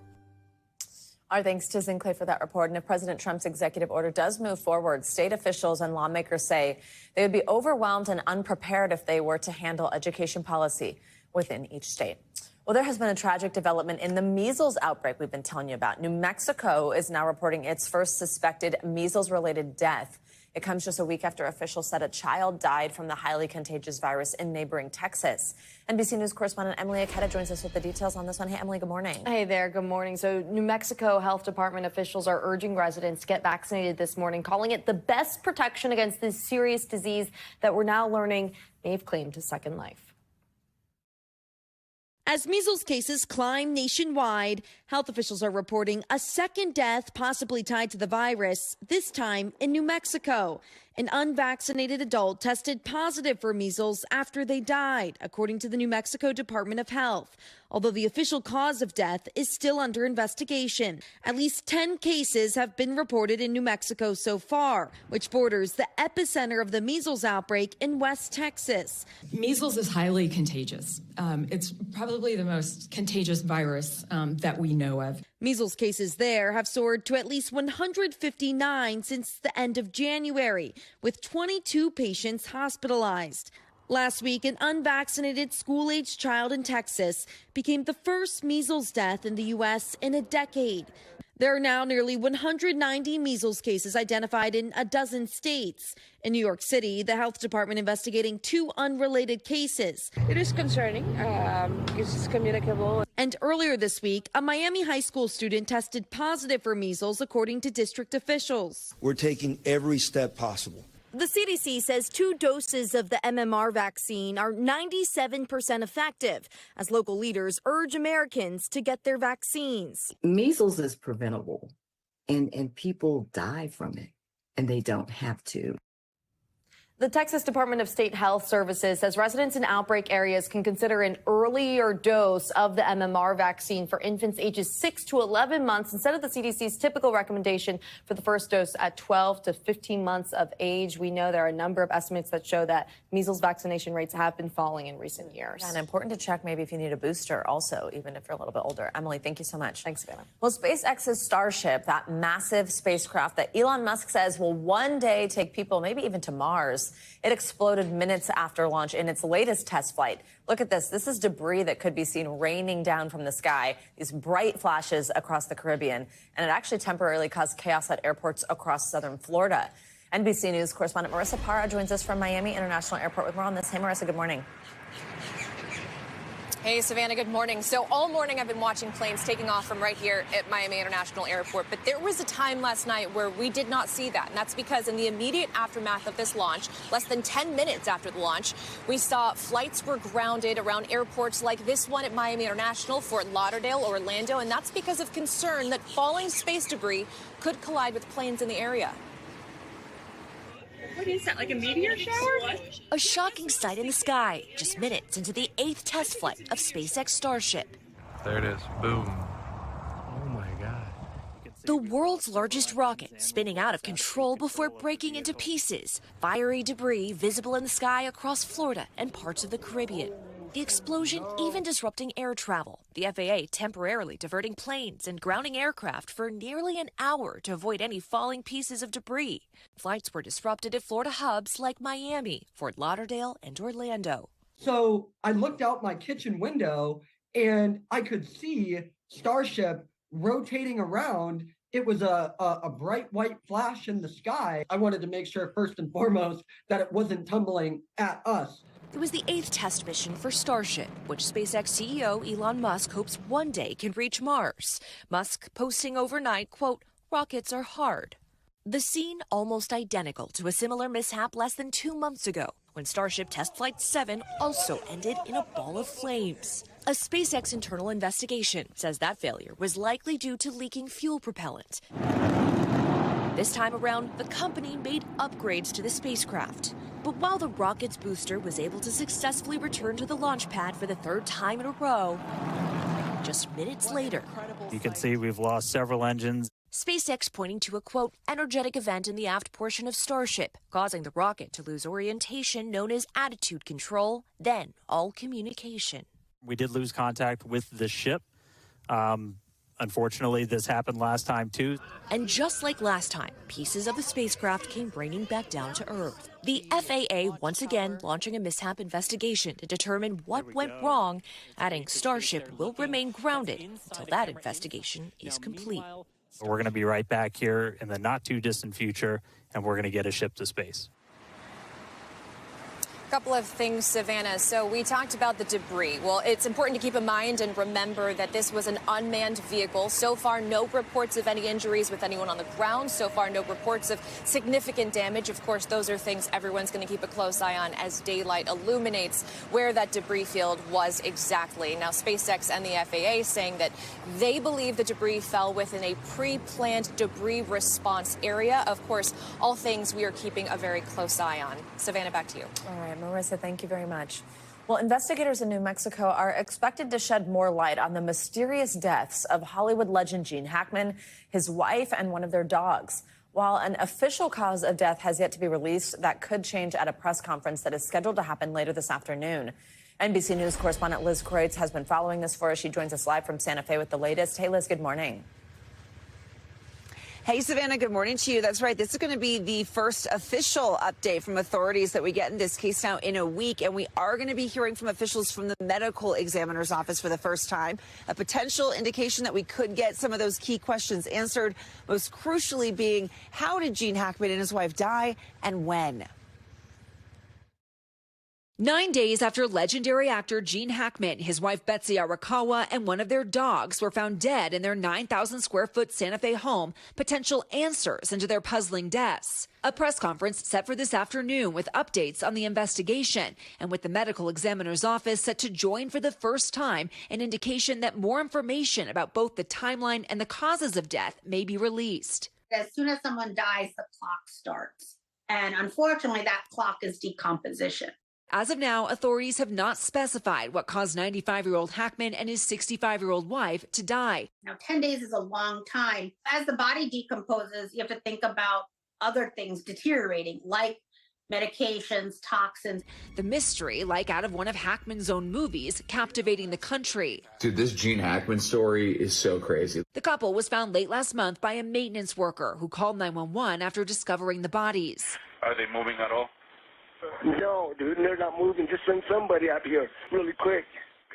Our thanks to Zinkley for that report. And if President Trump's executive order does move forward, state officials and lawmakers say they would be overwhelmed and unprepared if they were to handle education policy within each state. Well, there has been a tragic development in the measles outbreak we've been telling you about. New Mexico is now reporting its first suspected measles-related death. It comes just a week after officials said a child died from the highly contagious virus in neighboring Texas. NBC News correspondent Emily Aketa joins us with the details on this one. Hey, Emily, good morning. Hey there, good morning. So New Mexico Health Department officials are urging residents to get vaccinated this morning, calling it the best protection against this serious disease that we're now learning may have claimed a second life. As measles cases climb nationwide, health officials are reporting a second death possibly tied to the virus, this time in New Mexico. An unvaccinated adult tested positive for measles after they died, according to the New Mexico Department of Health. Although the official cause of death is still under investigation. At least 10 cases have been reported in New Mexico so far, which borders the epicenter of the measles outbreak in West Texas. Measles is highly contagious. It's probably the most contagious virus that we know of. Measles cases there have soared to at least 159 since the end of January, with 22 patients hospitalized. Last week, an unvaccinated school-aged child in Texas became the first measles death in the U.S. in a decade. There are now nearly 190 measles cases identified in a dozen states. In New York City, the health department investigating 2 unrelated cases. It is concerning. It's communicable. And earlier this week, a Miami high school student tested positive for measles, according to district officials. We're taking every step possible. The CDC says 2 doses of the MMR vaccine are 97% effective, as local leaders urge Americans to get their vaccines. Measles is preventable, and people die from it, and they don't have to. The Texas Department of State Health Services says residents in outbreak areas can consider an earlier dose of the MMR vaccine for infants ages 6 to 11 months instead of the CDC's typical recommendation for the first dose at 12 to 15 months of age. We know there are a number of estimates that show that measles vaccination rates have been falling in recent years. Yeah, and important to check maybe if you need a booster also, even if you're a little bit older. Emily, thank you so much. Thanks, Savannah. Well, SpaceX's Starship, that massive spacecraft that Elon Musk says will one day take people maybe even to Mars, it exploded minutes after launch in its latest test flight. Look at this. This is debris that could be seen raining down from the sky, these bright flashes across the Caribbean, and it actually temporarily caused chaos at airports across southern Florida. NBC News correspondent Marissa Parra joins us from Miami International Airport with more on this. Hey, Marissa, good morning. Hey, Savannah, good morning. So all morning I've been watching planes taking off from right here at Miami International Airport, but there was a time last night where we did not see that, and that's because in the immediate aftermath of this launch, less than 10 minutes after the launch, we saw flights were grounded around airports like this one at Miami International, Fort Lauderdale, Orlando, and that's because of concern that falling space debris could collide with planes in the area. What is that, like a meteor shower? A shocking sight in the sky, just minutes into the 8th test flight of SpaceX Starship. There it is. Boom. Oh my God. The world's largest rocket spinning out of control before breaking into pieces. Fiery debris visible in the sky across Florida and parts of the Caribbean. The explosion even disrupting air travel, the FAA temporarily diverting planes and grounding aircraft for nearly an hour to avoid any falling pieces of debris. Flights were disrupted at Florida hubs like Miami, Fort Lauderdale, and Orlando. So I looked out my kitchen window and I could see Starship rotating around. It was a bright white flash in the sky. I wanted to make sure first and foremost that it wasn't tumbling at us. It was the 8th test mission for Starship, which SpaceX CEO Elon Musk hopes one day can reach Mars. Musk posting overnight, quote, "Rockets are hard." The scene almost identical to a similar mishap less than 2 months ago, when Starship Test Flight 7 also ended in a ball of flames. A SpaceX internal investigation says that failure was likely due to leaking fuel propellant. This time around, the company made upgrades to the spacecraft. But while the rocket's booster was able to successfully return to the launch pad for the 3rd time in a row, just minutes later, you can see we've lost several engines. SpaceX pointing to a, quote, energetic event in the aft portion of Starship, causing the rocket to lose orientation known as attitude control, then all communication. We did lose contact with the ship. Unfortunately, this happened last time, too. And just like last time, pieces of the spacecraft came raining back down to Earth. The FAA once again launching a mishap investigation to determine what went wrong, adding Starship will remain grounded until that investigation is complete. We're going to be right back here in the not-too-distant future, and we're going to get a ship to space. Couple of things, Savannah. So we talked about the debris. Well, it's important to keep in mind and remember that this was an unmanned vehicle. So far, no reports of any injuries with anyone on the ground. So far, no reports of significant damage. Of course, those are things everyone's going to keep a close eye on as daylight illuminates where that debris field was exactly. Now, SpaceX and the FAA saying that they believe the debris fell within a pre-planned debris response area. Of course, all things we are keeping a very close eye on. Savannah, back to you. All right, Marissa, thank you very much. Well, investigators in New Mexico are expected to shed more light on the mysterious deaths of Hollywood legend Gene Hackman, his wife, and one of their dogs. While an official cause of death has yet to be released, that could change at a press conference that is scheduled to happen later this afternoon. NBC News correspondent Liz Kreutz has been following this for us. She joins us live from Santa Fe with the latest. Hey, Liz, good morning. Hey, Savannah, good morning to you. That's right. This is going to be the first official update from authorities that we get in this case now in a week. And we are going to be hearing from officials from the medical examiner's office for the first time. A potential indication that we could get some of those key questions answered, most crucially being, how did Gene Hackman and his wife die and when? 9 days after legendary actor Gene Hackman, his wife Betsy Arakawa, and one of their dogs were found dead in their 9,000-square-foot Santa Fe home, potential answers into their puzzling deaths. A press conference set for this afternoon with updates on the investigation, and with the medical examiner's office set to join for the first time, an indication that more information about both the timeline and the causes of death may be released. As soon as someone dies, the clock starts. And unfortunately, that clock is decomposition. As of now, authorities have not specified what caused 95-year-old Hackman and his 65-year-old wife to die. Now, 10 days is a long time. As the body decomposes, you have to think about other things deteriorating, like medications, toxins. The mystery, like out of one of Hackman's own movies, captivating the country. Dude, this Gene Hackman story is so crazy. The couple was found late last month by a maintenance worker who called 911 after discovering the bodies. Are they moving at all? No, dude, they're not moving. Just send somebody out here really quick.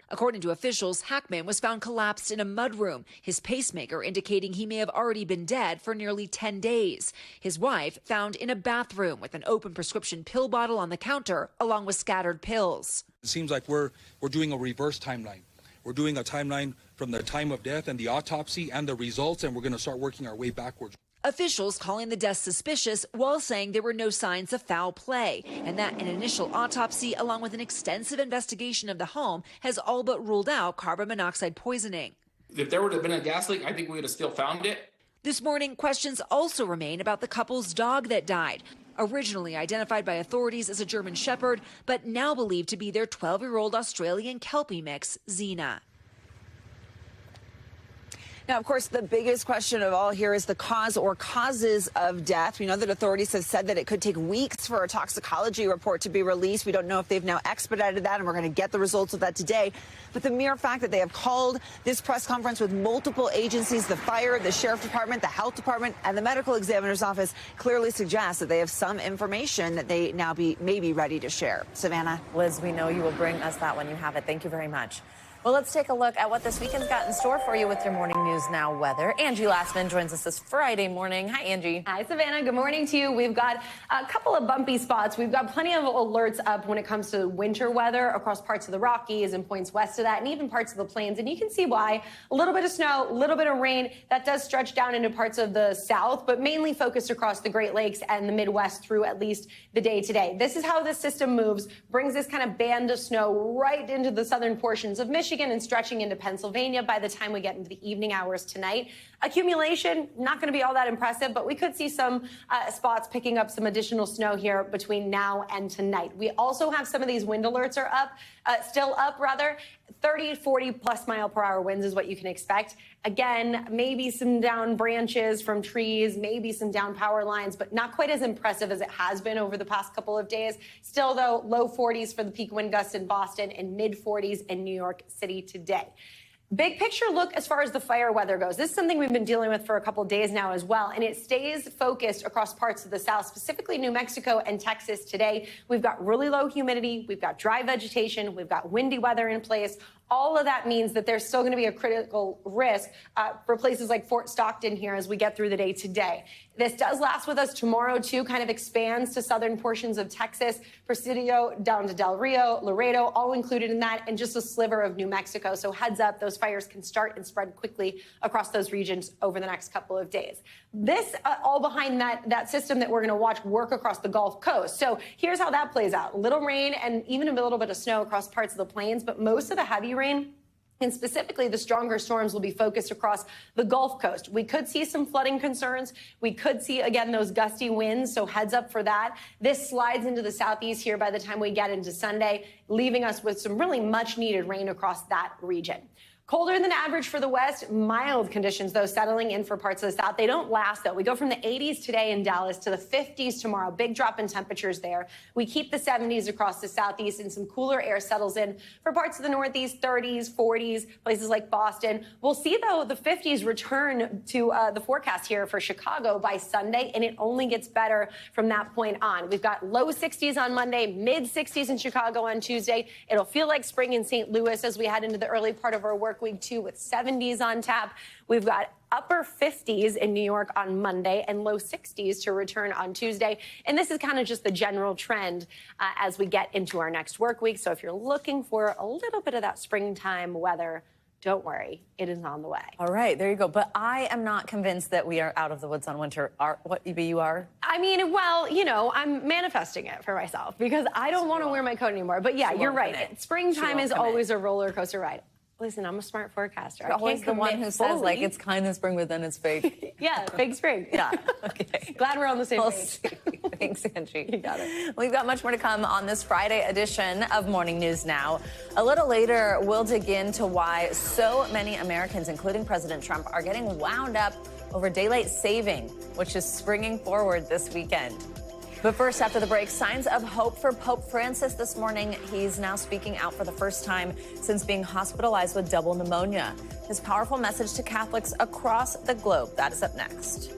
According to officials, Hackman was found collapsed in a mudroom, his pacemaker indicating he may have already been dead for nearly 10 days. His wife found in a bathroom with an open prescription pill bottle on the counter, along with scattered pills. It seems like we're doing a reverse timeline. We're doing a timeline from the time of death and the autopsy and the results, and we're going to start working our way backwards. Officials calling the death suspicious while saying there were no signs of foul play, and that an initial autopsy along with an extensive investigation of the home has all but ruled out carbon monoxide poisoning. If there would have been a gas leak, I think we would have still found it. This morning, questions also remain about the couple's dog that died. Originally identified by authorities as a German Shepherd, but now believed to be their 12-year-old Australian Kelpie mix, Xena. Now, of course, the biggest question of all here is the cause or causes of death. We know that authorities have said that it could take weeks for a toxicology report to be released. We don't know if they've now expedited that, and we're going to get the results of that today. But the mere fact that they have called this press conference with multiple agencies, the fire, the sheriff department, the health department, and the medical examiner's office, clearly suggests that they have some information that they now may be ready to share. Savannah. Liz, we know you will bring us that when you have it. Thank you very much. Well, let's take a look at what this weekend's got in store for you with your Morning News Now weather. Angie Lastman joins us this Friday morning. Hi, Angie. Hi, Savannah. Good morning to you. We've got a couple of bumpy spots. We've got plenty of alerts up when it comes to winter weather across parts of the Rockies and points west of that, and even parts of the plains. And you can see why. A little bit of snow, a little bit of rain. That does stretch down into parts of the south, but mainly focused across the Great Lakes and the Midwest through at least the day today. This is how this system moves, brings this kind of band of snow right into the southern portions of Michigan and stretching into Pennsylvania by the time we get into the evening hours tonight. Accumulation, not going to be all that impressive, but we could see some spots picking up some additional snow here between now and tonight. We also have some of these wind alerts are up, still up rather. 30, 40 plus mile per hour winds is what you can expect. Again, maybe some down branches from trees, maybe some down power lines, but not quite as impressive as it has been over the past couple of days. Still, though, low 40s for the peak wind gusts in Boston and mid 40s in New York City today. Big picture look as far as the fire weather goes. This is something we've been dealing with for a couple of days now as well, and it stays focused across parts of the South, specifically New Mexico and Texas today. We've got really low humidity, we've got dry vegetation, we've got windy weather in place. All of that means that there's still going to be a critical risk for places like Fort Stockton here as we get through the day today. This does last with us tomorrow, too, kind of expands to southern portions of Texas, Presidio down to Del Rio, Laredo, all included in that, and just a sliver of New Mexico. So heads up, those fires can start and spread quickly across those regions over the next couple of days. This all behind that system that we're going to watch work across the Gulf Coast. So here's how that plays out. Little rain and even a little bit of snow across parts of the plains, but most of the heavy rain and specifically the stronger storms will be focused across the Gulf Coast. We could see some flooding concerns. We could see, again, those gusty winds, so heads up for that. This slides into the southeast here by the time we get into Sunday, leaving us with some really much-needed rain across that region. Colder than average for the west, mild conditions, though, settling in for parts of the south. They don't last, though. We go from the 80s today in Dallas to the 50s tomorrow. Big drop in temperatures there. We keep the 70s across the southeast, and some cooler air settles in for parts of the northeast, 30s, 40s, places like Boston. We'll see, though, the 50s return to the forecast here for Chicago by Sunday, and it only gets better from that point on. We've got low 60s on Monday, mid 60s in Chicago on Tuesday. It'll feel like spring in St. Louis as we head into the early part of our work week, too, with 70s on tap. We've got upper 50s in New York on Monday and low 60s to return on Tuesday. And this is kind of just the general trend as we get into our next work week. So if you're looking for a little bit of that springtime weather, don't worry, it is on the way. All right, there you go. But I am not convinced that we are out of the woods on winter. What, you are? I mean, well, you know, I'm manifesting it for myself because I don't want to wear my coat anymore. But yeah, you're right. Springtime is always a roller coaster ride. Listen, I'm a smart forecaster. You're always the one who says, like, it's kind of spring, but then it's fake. Yeah, fake spring. Yeah, okay. Glad we're on the same page. Thanks, Angie. You got it. We've got much more to come on this Friday edition of Morning News Now. A little later, we'll dig into why so many Americans, including President Trump, are getting wound up over daylight saving, which is springing forward this weekend. But first, after the break, signs of hope for Pope Francis this morning. He's now speaking out for the first time since being hospitalized with double pneumonia. His powerful message to Catholics across the globe. That is up next.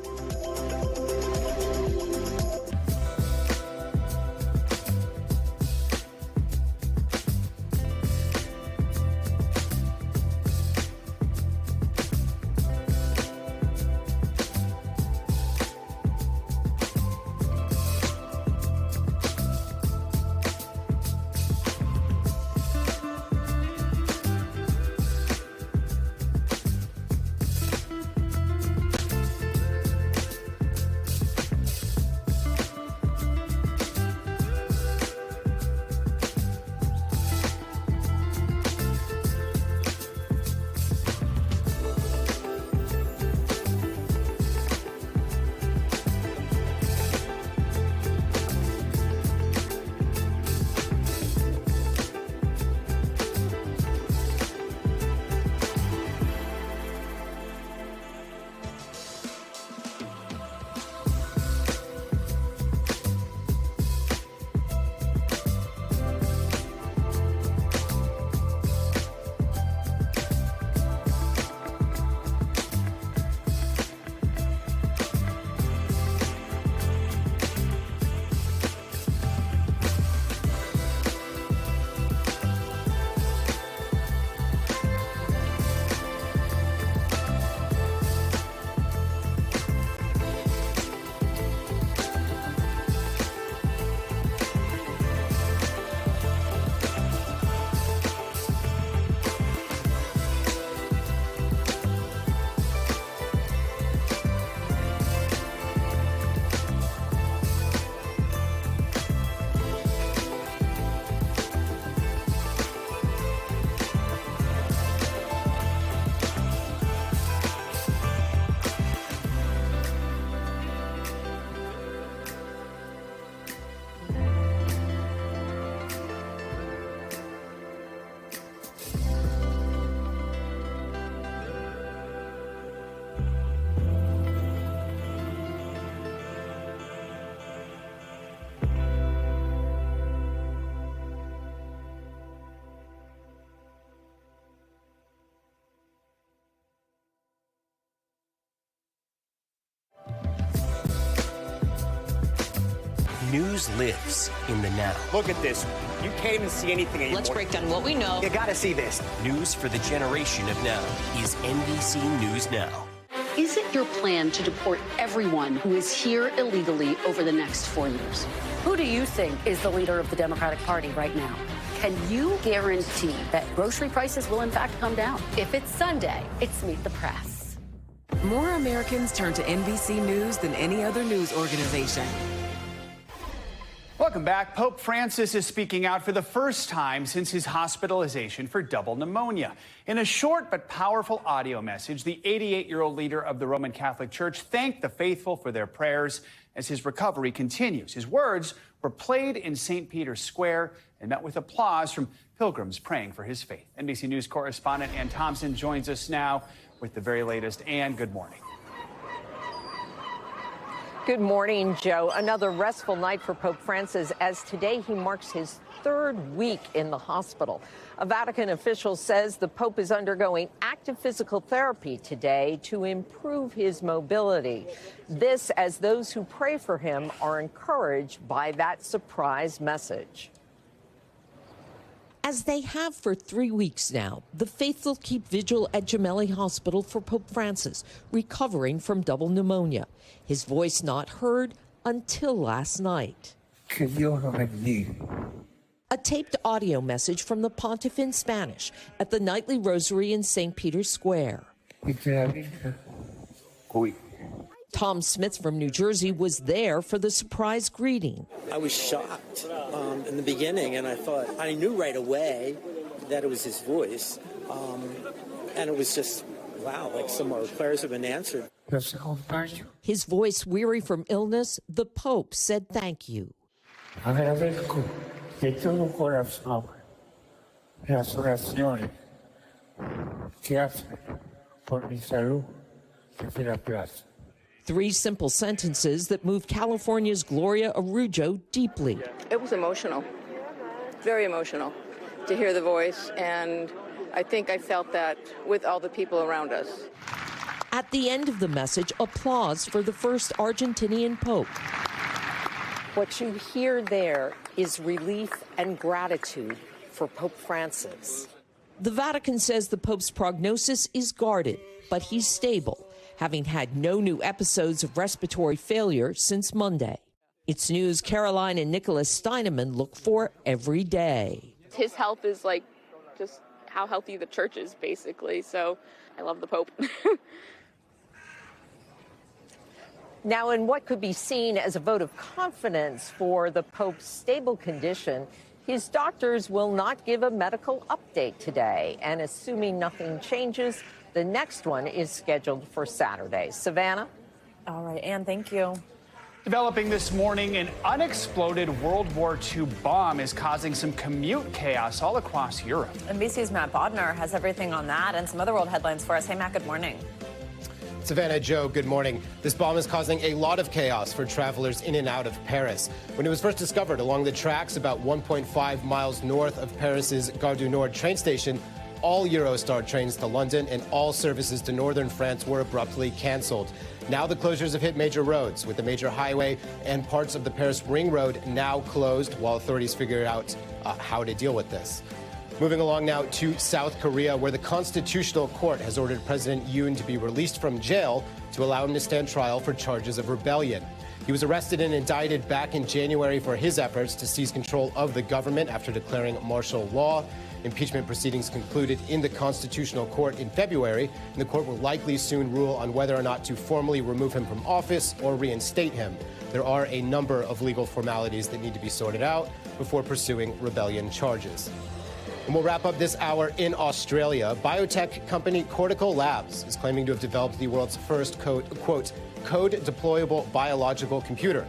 News lives in the now. Look at this. You can't even see anything anymore. Let's break down what we know. You gotta see this. News for the generation of now is NBC News Now. Is it your plan to deport everyone who is here illegally over the next 4 years? Who do you think is the leader of the Democratic Party right now? Can you guarantee that grocery prices will in fact come down? If it's Sunday, it's Meet the Press. More Americans turn to NBC News than any other news organization. Welcome back. Pope Francis is speaking out for the first time since his hospitalization for double pneumonia. In a short but powerful audio message, the 88-year-old leader of the Roman Catholic Church thanked the faithful for their prayers as his recovery continues. His words were played in St. Peter's Square and met with applause from pilgrims praying for his faith. NBC News correspondent Ann Thompson joins us now with the very latest. Ann, good morning. Good morning, Joe. Another restful night for Pope Francis as today he marks his third week in the hospital. A Vatican official says the Pope is undergoing active physical therapy today to improve his mobility. This as those who pray for him are encouraged by that surprise message. As they have for 3 weeks now, the faithful keep vigil at Gemelli Hospital for Pope Francis, recovering from double pneumonia. His voice not heard until last night. A taped audio message from the pontiff in Spanish at the nightly rosary in St. Peter's Square. Tom Smith from New Jersey was there for the surprise greeting. I was shocked in the beginning, and I knew right away that it was his voice. And it was just, wow, like some of our prayers have been answered. His voice weary from illness, the Pope said thank you. Three simple sentences that moved California's Gloria Arujo deeply. It was emotional, very emotional, to hear the voice, and I think I felt that with all the people around us. At the end of the message, applause for the first Argentinian Pope. What you hear there is relief and gratitude for Pope Francis. The Vatican says the Pope's prognosis is guarded, but he's stable, having had no new episodes of respiratory failure since Monday. It's news Caroline and Nicholas Steineman look for every day. His health is like just how healthy the church is, basically. So I love the Pope. Now, in what could be seen as a vote of confidence for the Pope's stable condition, his doctors will not give a medical update today. And assuming nothing changes, the next one is scheduled for Saturday. Savannah? All right, Ann, thank you. Developing this morning, an unexploded World War II bomb is causing some commute chaos all across Europe. NBC's Matt Bodnar has everything on that and some other world headlines for us. Hey, Matt, good morning. Savannah, Joe, good morning. This bomb is causing a lot of chaos for travelers in and out of Paris. When it was first discovered along the tracks about 1.5 miles north of Paris's Gare du Nord train station, all Eurostar trains to London and all services to northern France were abruptly canceled. Now the closures have hit major roads, with the major highway and parts of the Paris Ring Road now closed while authorities figure out how to deal with this. Moving along now to South Korea, where the Constitutional Court has ordered President Yoon to be released from jail to allow him to stand trial for charges of rebellion. He was arrested and indicted back in January for his efforts to seize control of the government after declaring martial law. Impeachment proceedings concluded in the Constitutional Court in February, and the court will likely soon rule on whether or not to formally remove him from office or reinstate him. There are a number of legal formalities that need to be sorted out before pursuing rebellion charges. And we'll wrap up this hour in Australia. Biotech company Cortical Labs is claiming to have developed the world's first code deployable biological computer.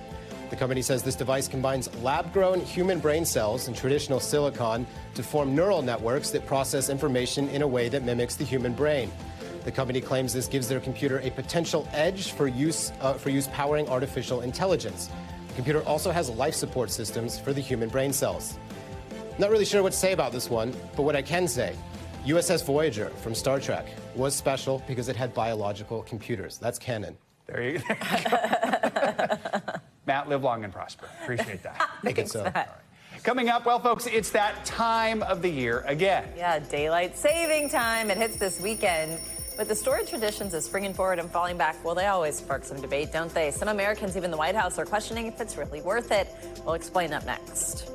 The company says this device combines lab-grown human brain cells and traditional silicon to form neural networks that process information in a way that mimics the human brain. The company claims this gives their computer a potential edge for use powering artificial intelligence. The computer also has life support systems for the human brain cells. Not really sure what to say about this one, but what I can say, USS Voyager from Star Trek was special because it had biological computers. That's canon. There you go. Matt, live long and prosper. Appreciate that. Make it so. Coming up, well, folks, it's that time of the year again. Yeah, daylight saving time. It hits this weekend. But the storied traditions of springing forward and falling back, well, they always spark some debate, don't they? Some Americans, even the White House, are questioning if it's really worth it. We'll explain up next.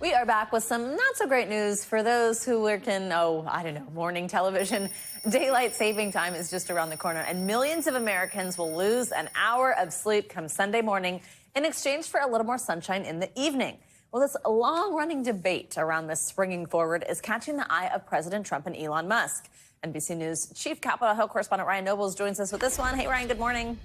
We are back with some not so great news for those who work in, morning television. Daylight saving time is just around the corner, and millions of Americans will lose an hour of sleep come Sunday morning in exchange for a little more sunshine in the evening. Well, this long-running debate around this springing forward is catching the eye of President Trump and Elon Musk. NBC News Chief Capitol Hill correspondent Ryan Nobles joins us with this one. Hey, Ryan, good morning.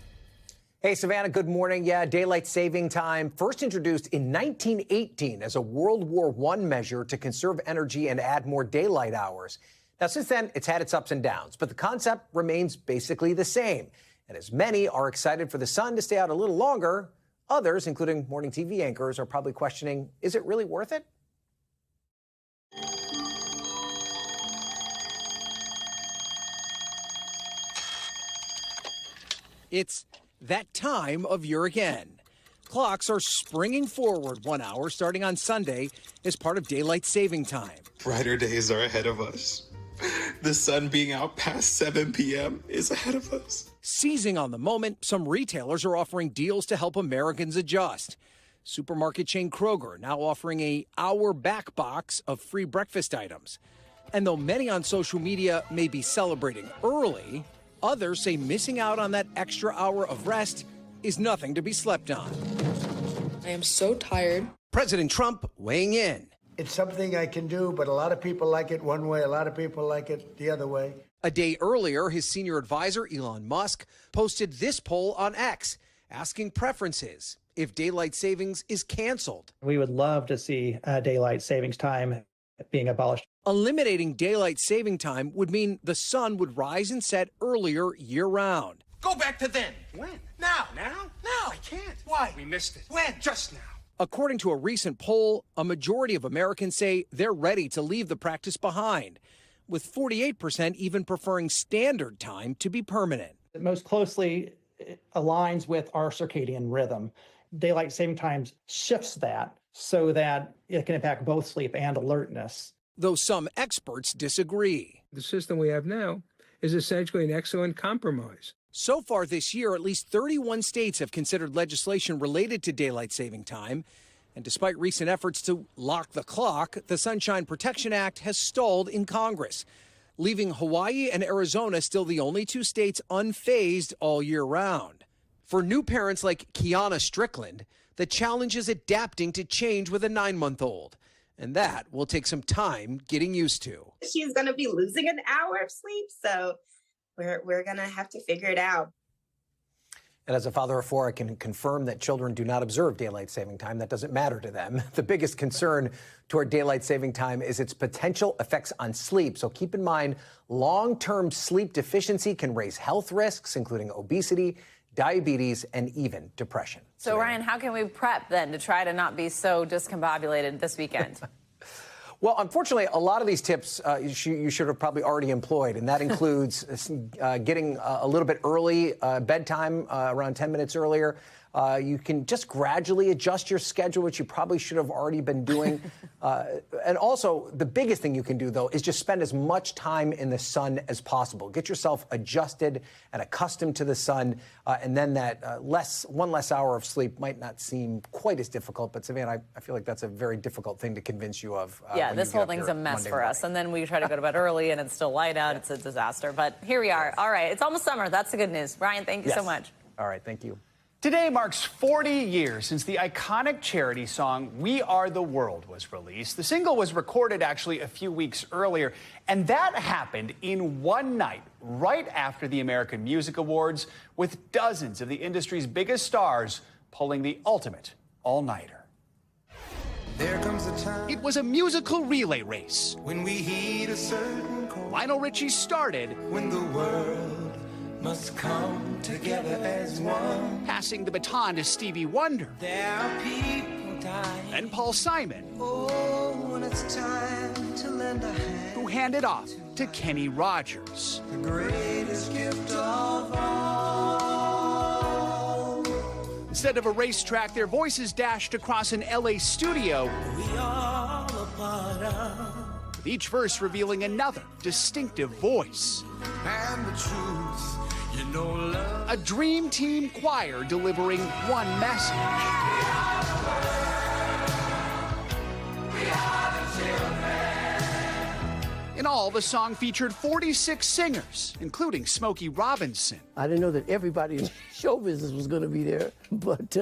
Hey, Savannah, good morning. Yeah, daylight saving time, first introduced in 1918 as a World War I measure to conserve energy and add more daylight hours. Now, since then, it's had its ups and downs, but the concept remains basically the same. And as many are excited for the sun to stay out a little longer, others, including morning TV anchors, are probably questioning, is it really worth it? It's that time of year again. Clocks are springing forward 1 hour starting on Sunday as part of daylight saving time. Brighter days are ahead of us. The sun being out past 7 p.m. is ahead of us. Seizing on the moment, some retailers are offering deals to help Americans adjust. Supermarket chain Kroger now offering an hour back box of free breakfast items. And though many on social media may be celebrating early, others say missing out on that extra hour of rest is nothing to be slept on. I am so tired. President Trump weighing in. It's something I can do, but a lot of people like it one way, a lot of people like it the other way. A day earlier, his senior advisor, Elon Musk, posted this poll on X, asking preferences if daylight savings is canceled. We would love to see daylight savings time being abolished. Eliminating daylight saving time would mean the sun would rise and set earlier year-round. Go back to then. When? Now. Now? Now. I can't. Why? We missed it. When? Just now. According to a recent poll, a majority of Americans say they're ready to leave the practice behind, with 48% even preferring standard time to be permanent. It most closely aligns with our circadian rhythm. Daylight saving times shifts that so that it can impact both sleep and alertness. Though some experts disagree. The system we have now is essentially an excellent compromise. So far this year, at least 31 states have considered legislation related to daylight saving time. And despite recent efforts to lock the clock, the Sunshine Protection Act has stalled in Congress, leaving Hawaii and Arizona still the only two states unfazed all year round. For new parents like Kiana Strickland, the challenge is adapting to change with a 9-month-old. And that will take some time getting used to. She's going to be losing an hour of sleep, so we're going to have to figure it out. And as a father of four, I can confirm that children do not observe daylight saving time. That doesn't matter to them. The biggest concern toward daylight saving time is its potential effects on sleep. So keep in mind, long-term sleep deficiency can raise health risks, including obesity, diabetes, and even depression. So, Ryan, how can we prep then to try to not be so discombobulated this weekend? Well, unfortunately, a lot of these tips you should have probably already employed, and that includes getting a little bit early, bedtime around 10 minutes earlier. You can just gradually adjust your schedule, which you probably should have already been doing. And also, the biggest thing you can do, though, is just spend as much time in the sun as possible. Get yourself adjusted and accustomed to the sun, and then that one less hour of sleep might not seem quite as difficult. But, Savannah, I feel like that's a very difficult thing to convince you of. Yeah, this whole thing's a mess for us. And then we try to go to bed early, and it's still light out. Yeah. It's a disaster. But here we are. All right, it's almost summer. That's the good news. Ryan, thank you so much. All right, thank you. Today marks 40 years since the iconic charity song We Are the World was released. The single was recorded actually a few weeks earlier, and that happened in one night, right after the American Music Awards, with dozens of the industry's biggest stars pulling the ultimate all-nighter. There comes a time. It was a musical relay race. When we heed a certain call. Lionel Richie started. When the world must come together as one. Passing the baton to Stevie Wonder. There are people dying. Then Paul Simon. Oh, when it's time to lend a hand. Who handed off to Kenny Rogers. The greatest gift of all. Instead of a racetrack, their voices dashed across an LA studio, with each verse revealing another distinctive voice. And the truth, you know, love. A dream team choir delivering one message. In all, the song featured 46 singers, including Smokey Robinson. I didn't know that everybody in show business was going to be there, but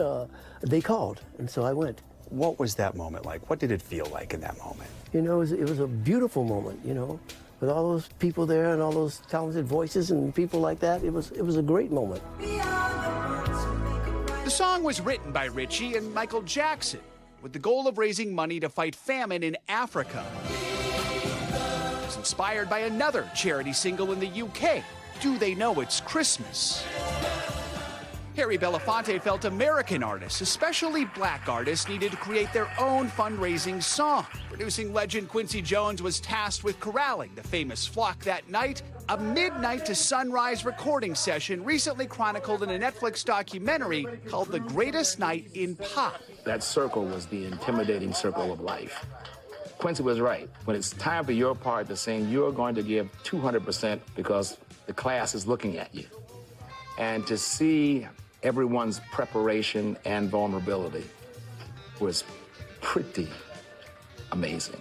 they called, and so I went. What was that moment like? What did it feel like in that moment? You know, it was a beautiful moment, you know, with all those people there and all those talented voices and people like that. It was a great moment. The song was written by Richie and Michael Jackson, with the goal of raising money to fight famine in Africa. It was inspired by another charity single in the UK, Do They Know It's Christmas? Harry Belafonte felt American artists, especially black artists, needed to create their own fundraising song. Producing legend Quincy Jones was tasked with corralling the famous flock that night. A midnight to sunrise recording session recently chronicled in a Netflix documentary called The Greatest Night in Pop. That circle was the intimidating circle of life. Quincy was right. When it's time for your part to sing, you're going to give 200% because the class is looking at you. And to see everyone's preparation and vulnerability was pretty amazing.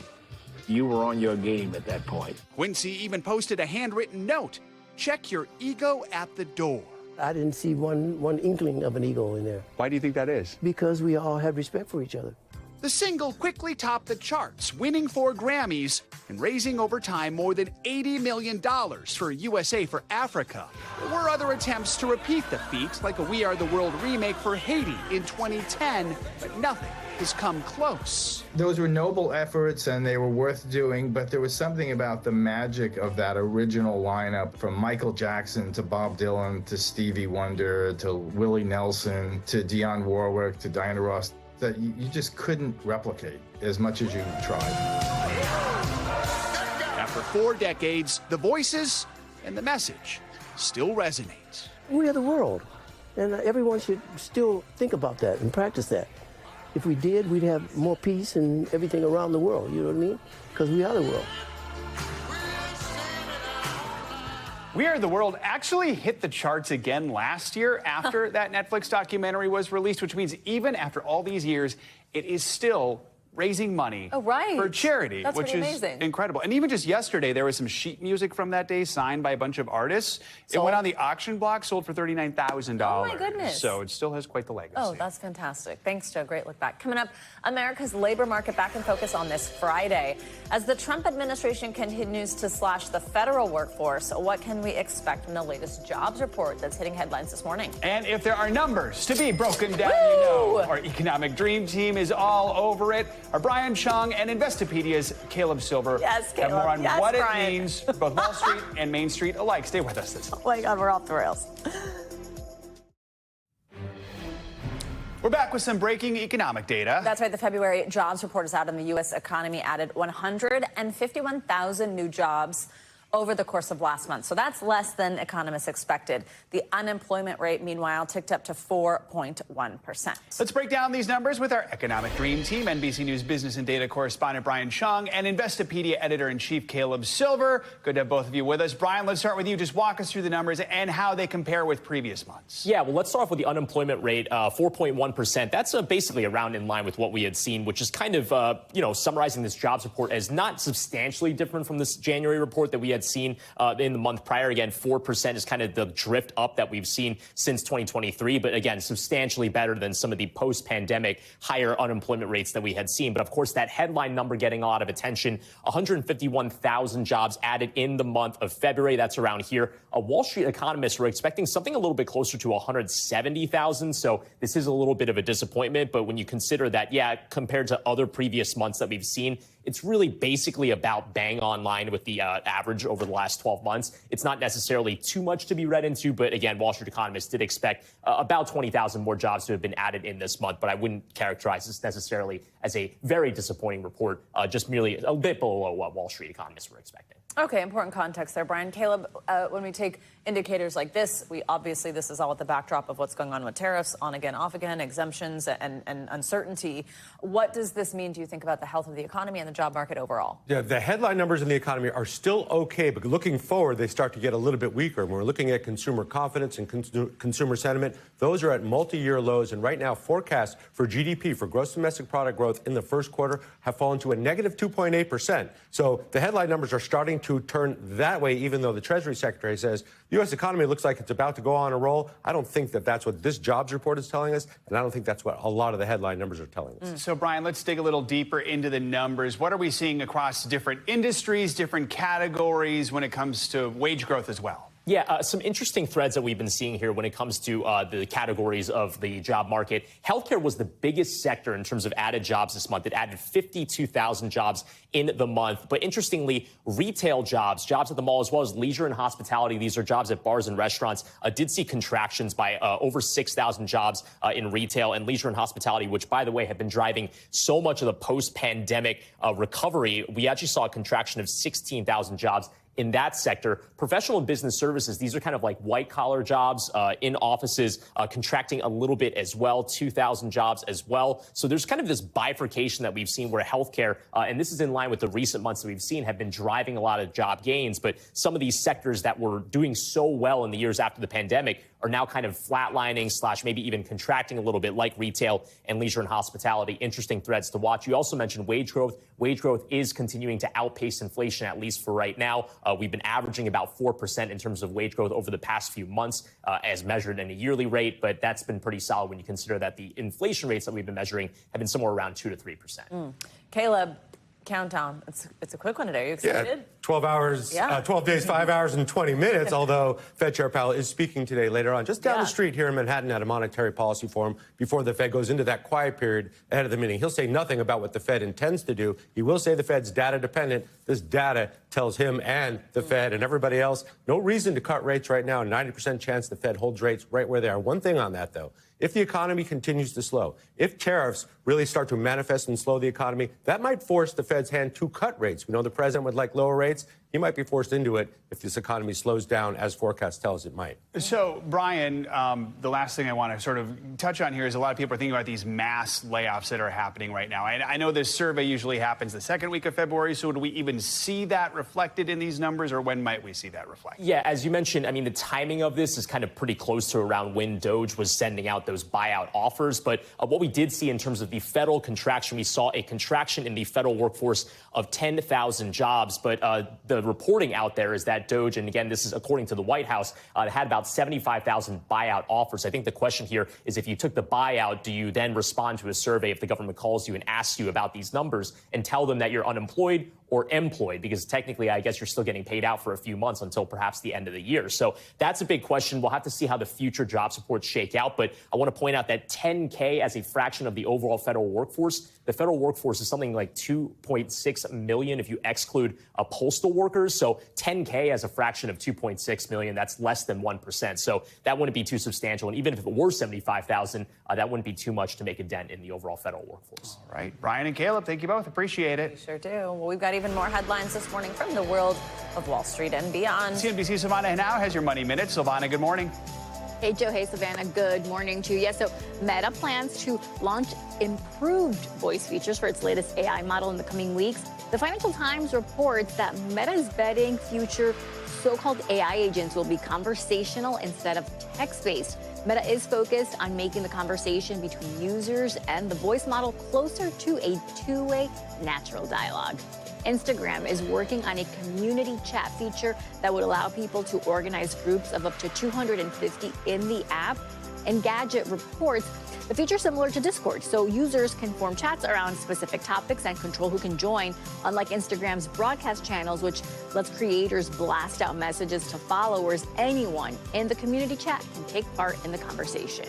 You were on your game at that point. Quincy even posted a handwritten note, check your ego at the door. I didn't see one inkling of an ego in there. Why do you think that is? Because we all had respect for each other. The single quickly topped the charts, winning 4 Grammys and raising over time more than $80 million for USA for Africa. There were other attempts to repeat the feat, like a We Are the World remake for Haiti in 2010, but nothing has come close. Those were noble efforts and they were worth doing, but there was something about the magic of that original lineup, from Michael Jackson to Bob Dylan to Stevie Wonder to Willie Nelson to Dionne Warwick to Diana Ross, that you just couldn't replicate as much as you tried. After 4 decades, the voices and the message still resonate. We are the world, and everyone should still think about that and practice that. If we did, we'd have more peace and everything around the world, you know what I mean? Because we are the world. We Are the World actually hit the charts again last year after that Netflix documentary was released, which means even after all these years, it is still raising money for charity, That's which pretty is amazing. incredible. And even just yesterday, there was some sheet music from that day signed by a bunch of artists. It went on the auction block, sold for $39,000. Oh, my goodness. So it still has quite the legacy. Oh, that's fantastic. Thanks, Joe. Great look back. Coming up, America's labor market back in focus on this Friday. As the Trump administration continues to slash the federal workforce, what can we expect from the latest jobs report that's hitting headlines this morning? And if there are numbers to be broken down, you know, our economic dream team is all over it. Our Brian Chung and Investopedia's Caleb Silver Yes, Caleb. have more on Yes, what Brian. it means for both Wall Street and Main Street alike. Stay with us this Oh my God, we're off the rails. We're back with some breaking economic data. That's right. The February jobs report is out, and the U.S. economy added 151,000 new jobs over the course of last month. So that's less than economists expected. The unemployment rate, meanwhile, ticked up to 4.1%. Let's break down these numbers with our economic dream team, NBC News business and data correspondent Brian Chung and Investopedia editor-in-chief Caleb Silver. Good to have both of you with us. Brian, let's start with you. Just walk us through the numbers and how they compare with previous months. Yeah, well, let's start off with the unemployment rate, 4.1%. That's basically around in line with what we had seen, which is kind of, summarizing this jobs report as not substantially different from this January report that we had seen in the month prior. Again, 4% is kind of the drift up that we've seen since 2023. But again, substantially better than some of the post-pandemic higher unemployment rates that we had seen. But of course, that headline number getting a lot of attention, 151,000 jobs added in the month of February. That's around here. Wall Street economists were expecting something a little bit closer to 170,000. So this is a little bit of a disappointment. But when you consider that, yeah, compared to other previous months that we've seen, it's really basically about bang on line with the average over the last 12 months. It's not necessarily too much to be read into, but again, Wall Street economists did expect about 20,000 more jobs to have been added in this month, but I wouldn't characterize this necessarily as a very disappointing report, just merely a bit below what Wall Street economists were expecting. Okay, important context there, Brian. Caleb, when we take indicators like this, obviously this is all with the backdrop of what's going on with tariffs, on again, off again, exemptions and uncertainty. What does this mean, do you think, about the health of the economy and the job market overall? Yeah, the headline numbers in the economy are still okay, but looking forward, they start to get a little bit weaker. When we're looking at consumer confidence and consumer sentiment, those are at multi-year lows. And right now, forecasts for GDP, for gross domestic product growth in the first quarter, have fallen to a negative 2.8%. So the headline numbers are starting to turn that way, even though the Treasury Secretary says the U.S. economy looks like it's about to go on a roll. I don't think that that's what this jobs report is telling us, and I don't think that's what a lot of the headline numbers are telling us. So, Brian, let's dig a little deeper into the numbers. What are we seeing across different industries, different categories when it comes to wage growth as well? Yeah, some interesting threads that we've been seeing here when it comes to the categories of the job market. Healthcare was the biggest sector in terms of added jobs this month. It added 52,000 jobs in the month. But interestingly, retail jobs at the mall, as well as leisure and hospitality, these are jobs at bars and restaurants, did see contractions by over 6,000 jobs in retail and leisure and hospitality, which, by the way, have been driving so much of the post-pandemic recovery. We actually saw a contraction of 16,000 jobs in that sector. Professional and business services, these are kind of like white-collar jobs in offices, contracting a little bit as well, 2,000 jobs as well. So there's kind of this bifurcation that we've seen where healthcare, and this is in line with the recent months that we've seen, have been driving a lot of job gains. But some of these sectors that were doing so well in the years after the pandemic are now kind of flatlining / maybe even contracting a little bit, like retail and leisure and hospitality. Interesting threads to watch. You also mentioned wage growth. Wage growth is continuing to outpace inflation, at least for right now. We've been averaging about 4% in terms of wage growth over the past few months, as measured in a yearly rate. But that's been pretty solid when you consider that the inflation rates that we've been measuring have been somewhere around 2 to 3%. Caleb, countdown. It's a quick one today. Are you excited? Yeah, 12 hours, 12 days, 5 hours and 20 minutes, although Fed Chair Powell is speaking today later on, just down the street here in Manhattan at a monetary policy forum before the Fed goes into that quiet period ahead of the meeting. He'll say nothing about what the Fed intends to do. He will say the Fed's data dependent. This data tells him and the Fed and everybody else no reason to cut rates right now. 90% chance the Fed holds rates right where they are. One thing on that, though. If the economy continues to slow, if tariffs really start to manifest and slow the economy, that might force the Fed's hand to cut rates. We know the president would like lower rates. He might be forced into it if this economy slows down, as forecast tells it might. So, Brian, the last thing I want to sort of touch on here is a lot of people are thinking about these mass layoffs that are happening right now. I know this survey usually happens the second week of February, so do we even see that reflected in these numbers, or when might we see that reflected? Yeah, as you mentioned, I mean, the timing of this is kind of pretty close to around when DOGE was sending out those buyout offers. But what we did see in terms of the federal contraction, we saw a contraction in the federal workforce of 10,000 jobs. But the reporting out there is that DOGE, and again, this is according to the White House, had about 75,000 buyout offers. I think the question here is, if you took the buyout, do you then respond to a survey if the government calls you and asks you about these numbers and tell them that you're unemployed or employed? Because technically, I guess you're still getting paid out for a few months until perhaps the end of the year. So that's a big question. We'll have to see how the future job reports shake out. But I want to point out that 10K as a fraction of the overall federal workforce, the federal workforce is something like 2.6 million if you exclude postal workers. So 10K as a fraction of 2.6 million, that's less than 1%. So that wouldn't be too substantial. And even if it were 75,000, that wouldn't be too much to make a dent in the overall federal workforce. All right. Brian and Caleb, thank you both. Appreciate it. We sure do. Well, we've got even more headlines this morning from the world of Wall Street and beyond. CNBC Savannah now has your Money Minute. Savannah, good morning. Hey, Joe. Hey, Savannah. Good morning to you. Yeah, so Meta plans to launch improved voice features for its latest AI model in the coming weeks. The Financial Times reports that Meta is betting future so-called AI agents will be conversational instead of text-based. Meta is focused on making the conversation between users and the voice model closer to a two-way natural dialogue. Instagram is working on a community chat feature that would allow people to organize groups of up to 250 in the app. Engadget reports the feature is similar to Discord, so users can form chats around specific topics and control who can join, unlike Instagram's broadcast channels, which lets creators blast out messages to followers. Anyone in the community chat can take part in the conversation.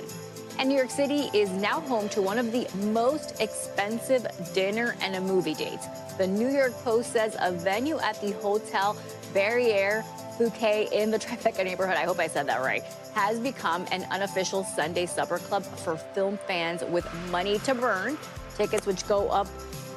And New York City is now home to one of the most expensive dinner and a movie dates. The New York Post says a venue at the Hotel Barriere Bouquet in the Tribeca neighborhood, I hope I said that right, has become an unofficial Sunday supper club for film fans with money to burn. Tickets, which go up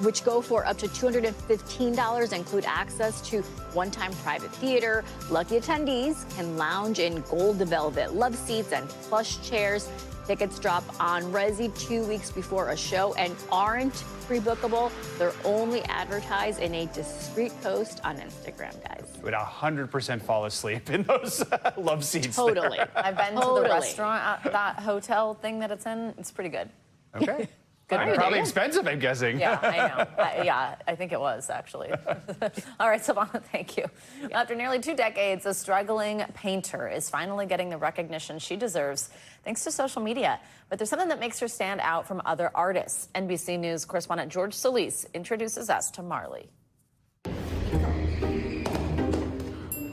which go for up to $215, include access to one-time private theater. Lucky attendees can lounge in gold velvet love seats and plush chairs. Tickets drop on Resi 2 weeks before a show and aren't pre-bookable. They're only advertised in a discreet post on Instagram, guys. You would 100% fall asleep in those love seats. Totally. I've been to the restaurant at that hotel thing that it's in. It's pretty good. Okay. Good. Probably expensive, I'm guessing. Yeah, I know. Yeah, I think it was, actually. All right, Savannah, thank you. After nearly 2 decades, a struggling painter is finally getting the recognition she deserves thanks to social media. But there's something that makes her stand out from other artists. NBC News correspondent George Solis introduces us to Marley.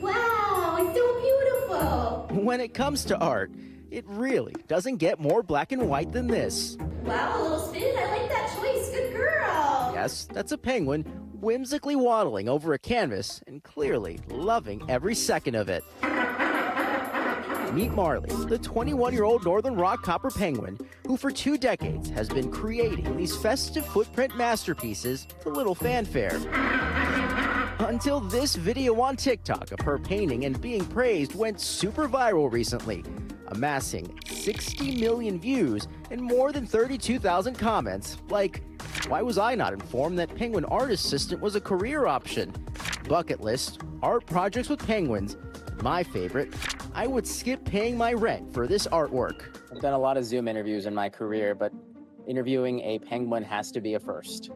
Wow, it's so beautiful. When it comes to art, it really doesn't get more black and white than this. Wow, a little spin. I like that choice. Good girl. Yes, that's a penguin whimsically waddling over a canvas and clearly loving every second of it. Meet Marley, the 21-year-old Northern Rock copper penguin who for 2 decades has been creating these festive footprint masterpieces to little fanfare. Until this video on TikTok of her painting and being praised went super viral recently, amassing 60 million views and more than 32,000 comments, like, why was I not informed that penguin art assistant was a career option? Bucket list, art projects with penguins. My favorite, I would skip paying my rent for this artwork. I've done a lot of Zoom interviews in my career, but interviewing a penguin has to be a first.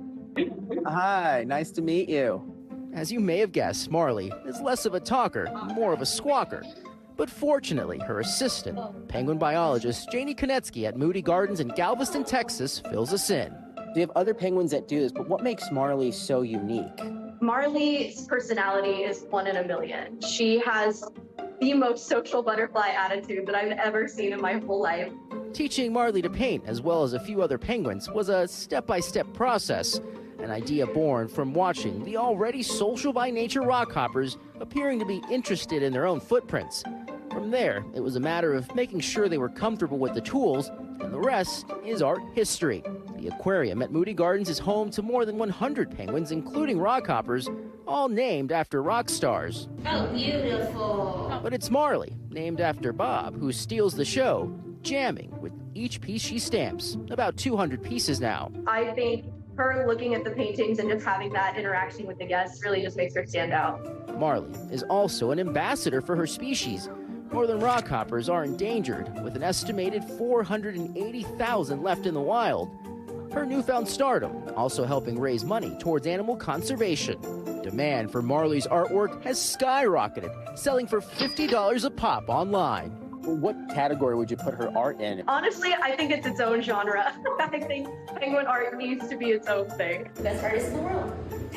Hi, nice to meet you. As you may have guessed, Marley is less of a talker, more of a squawker. But fortunately, her assistant, penguin biologist Janie Konetsky at Moody Gardens in Galveston, Texas, fills us in. We have other penguins that do this, but what makes Marley so unique? Marley's personality is 1 in a million. She has the most social butterfly attitude that I've ever seen in my whole life. Teaching Marley to paint, as well as a few other penguins, was a step-by-step process. An idea born from watching the already social by nature rockhoppers appearing to be interested in their own footprints. From there, it was a matter of making sure they were comfortable with the tools, and the rest is art history. The aquarium at Moody Gardens is home to more than 100 penguins, including rockhoppers, all named after rock stars. Oh, beautiful. But it's Marley, named after Bob, who steals the show, jamming with each piece she stamps, about 200 pieces now. I think her looking at the paintings and just having that interaction with the guests really just makes her stand out. Marley is also an ambassador for her species. Northern rockhoppers are endangered, with an estimated 480,000 left in the wild. Her newfound stardom also helping raise money towards animal conservation. Demand for Marley's artwork has skyrocketed, selling for $50 a pop online. What category would you put her art in? Honestly, I think it's its own genre. I think penguin art needs to be its own thing. Best artist in the world.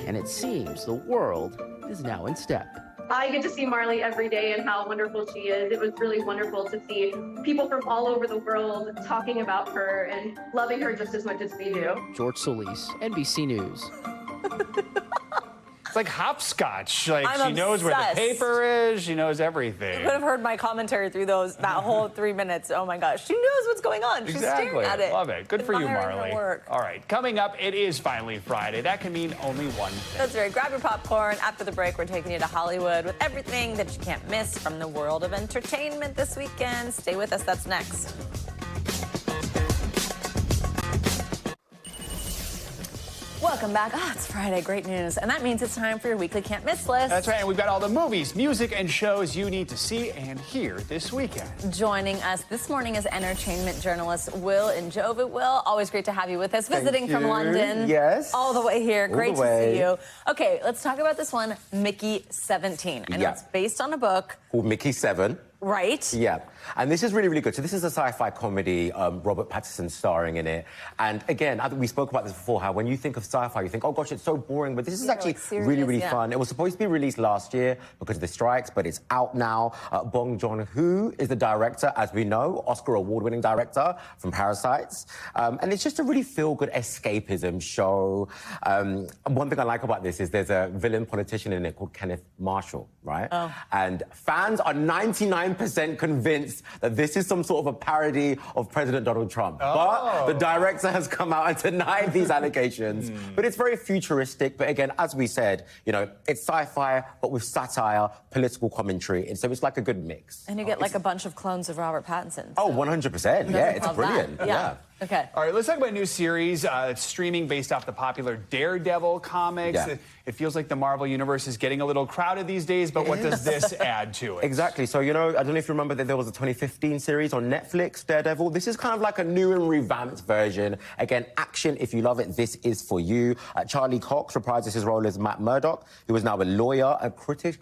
And it seems the world is now in step. I get to see Marley every day and how wonderful she is. It was really wonderful to see people from all over the world talking about her and loving her just as much as we do. George Solis, NBC News. It's like hopscotch. Like, I'm she knows where the paper is. She knows everything. You could have heard my commentary through that whole 3 minutes. Oh my gosh, she knows what's going on. She's staring at it. Love it. Good for you, Admiring her Marley. work. All right, coming up, it is finally Friday. That can mean only one thing. That's right. Grab your popcorn. After the break, we're taking you to Hollywood with everything that you can't miss from the world of entertainment this weekend. Stay with us. That's next. Welcome back. Oh, it's Friday. Great news. And that means it's time for your weekly can't miss list. That's right. And we've got all the movies, music, and shows you need to see and hear this weekend. Joining us this morning is entertainment journalist Will Njova. Will, always great to have you with us, visiting from London. Yes. All the way here. Great to way. see you. Okay, let's talk about this one, Mickey 17. I know it's based on a book. Called Mickey 7. Right. Yeah. And this is really, really good. So this is a sci-fi comedy, Robert Pattinson starring in it. And again, we spoke about this before, how when you think of sci-fi, you think, oh gosh, it's so boring. But this is actually really, really fun. It was supposed to be released last year because of the strikes, but it's out now. Bong Joon-ho is the director, as we know, Oscar award-winning director from Parasites. And it's just a really feel-good escapism show. One thing I like about this is there's a villain politician in it called Kenneth Marshall, right? Oh. And fans are 99% 99% convinced that this is some sort of a parody of President Donald Trump. But the director has come out and denied these allegations. But it's very futuristic. But again, as we said, you know, it's sci-fi, but with satire, political commentary. And so it's like a good mix. And you get like a bunch of clones of Robert Pattinson. So. Oh, 100%. Yeah, it's brilliant. Yeah. Okay. All right, let's talk about a new series. It's streaming based off the popular Daredevil comics. Yeah. It feels like the Marvel Universe is getting a little crowded these days, but what does this add to it? Exactly. So, you know, I don't know if you remember that there was a 2015 series on Netflix, Daredevil. This is kind of like a new and revamped version. Again, action, if you love it, this is for you. Charlie Cox reprises his role as Matt Murdock, who is now a lawyer, and critics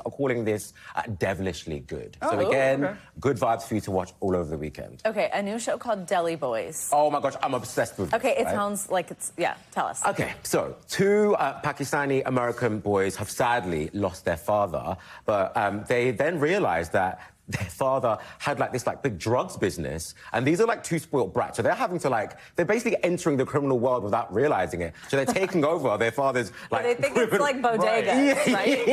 are calling this devilishly good. So again, good vibes for you to watch all over the weekend. Okay, a new show called Deli Boys. Oh my gosh, I'm obsessed with this. Okay, it sounds like it's, tell us. Okay, so two Pakistani-American boys have sadly lost their father, but they then realized that their father had like this big drugs business, and these are like two spoiled brats. So they're having to they're basically entering the criminal world without realizing it. So they're taking over their father's They think it's like bodegas, right?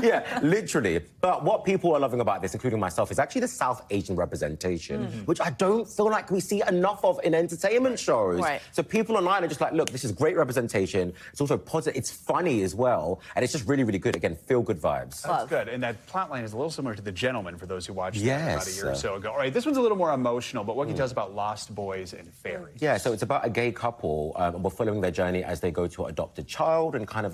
Yeah, literally. But what people are loving about this, including myself, is actually the South Asian representation, which I don't feel like we see enough of in entertainment shows. Right. So people online are just like, look, this is great representation. It's also positive. It's funny as well, and it's just really, really good. Again, feel good vibes. That's good. And that plotline is a little similar to The Gentleman for those who watched that about a year or so ago. All right, this one's a little more emotional, but what can you tell us about Lost Boys and Fairies? Yeah, so it's about a gay couple, and we're following their journey as they go to adopt a child, and kind of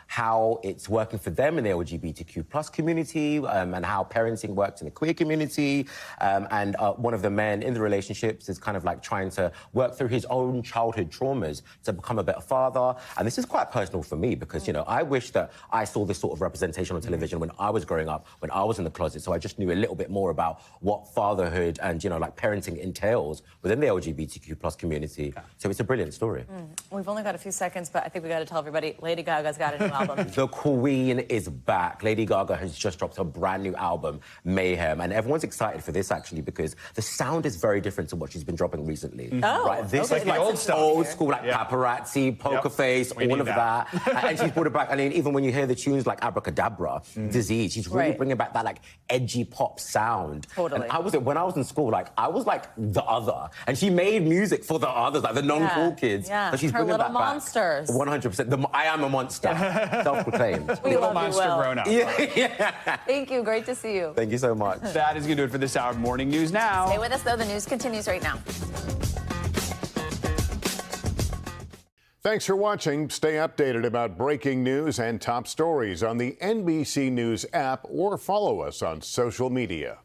how it's working for them in the LGBTQ+ community, and how parenting works in the queer community. And one of the men in the relationships is kind of trying to work through his own childhood traumas to become a better father. And this is quite personal for me because, you know, I wish that I saw this sort of representation on television when I was growing up, when I was in the closet. So I just knew a little bit more about what fatherhood and, parenting entails within the LGBTQ+ community. So it's a brilliant story. We've only got a few seconds, but I think we got to tell everybody Lady Gaga's got a new album. The Queen is back. Lady Gaga has just dropped a brand new album, Mayhem, and everyone's excited for this actually because the sound is very different to what she's been dropping recently. Oh, right? This is old school, Paparazzi, Poker Face, all of that. And she's brought it back. I mean, even when you hear the tunes like Abracadabra, Disease, she's really bringing back that edgy pop sound. Totally. And when I was in school, I was the other, and she made music for the others, the non-cool kids. Yeah, so she's her bringing little that monsters. Back. 100%. I am a monster, self-proclaimed. We love monster you, Will. grown up. Thank you. Great to see you. Thank you so much. That is going to do it for this hour of Morning News Now. Stay with us, though. The news continues right now. Thanks for watching. Stay updated about breaking news and top stories on the NBC News app or follow us on social media.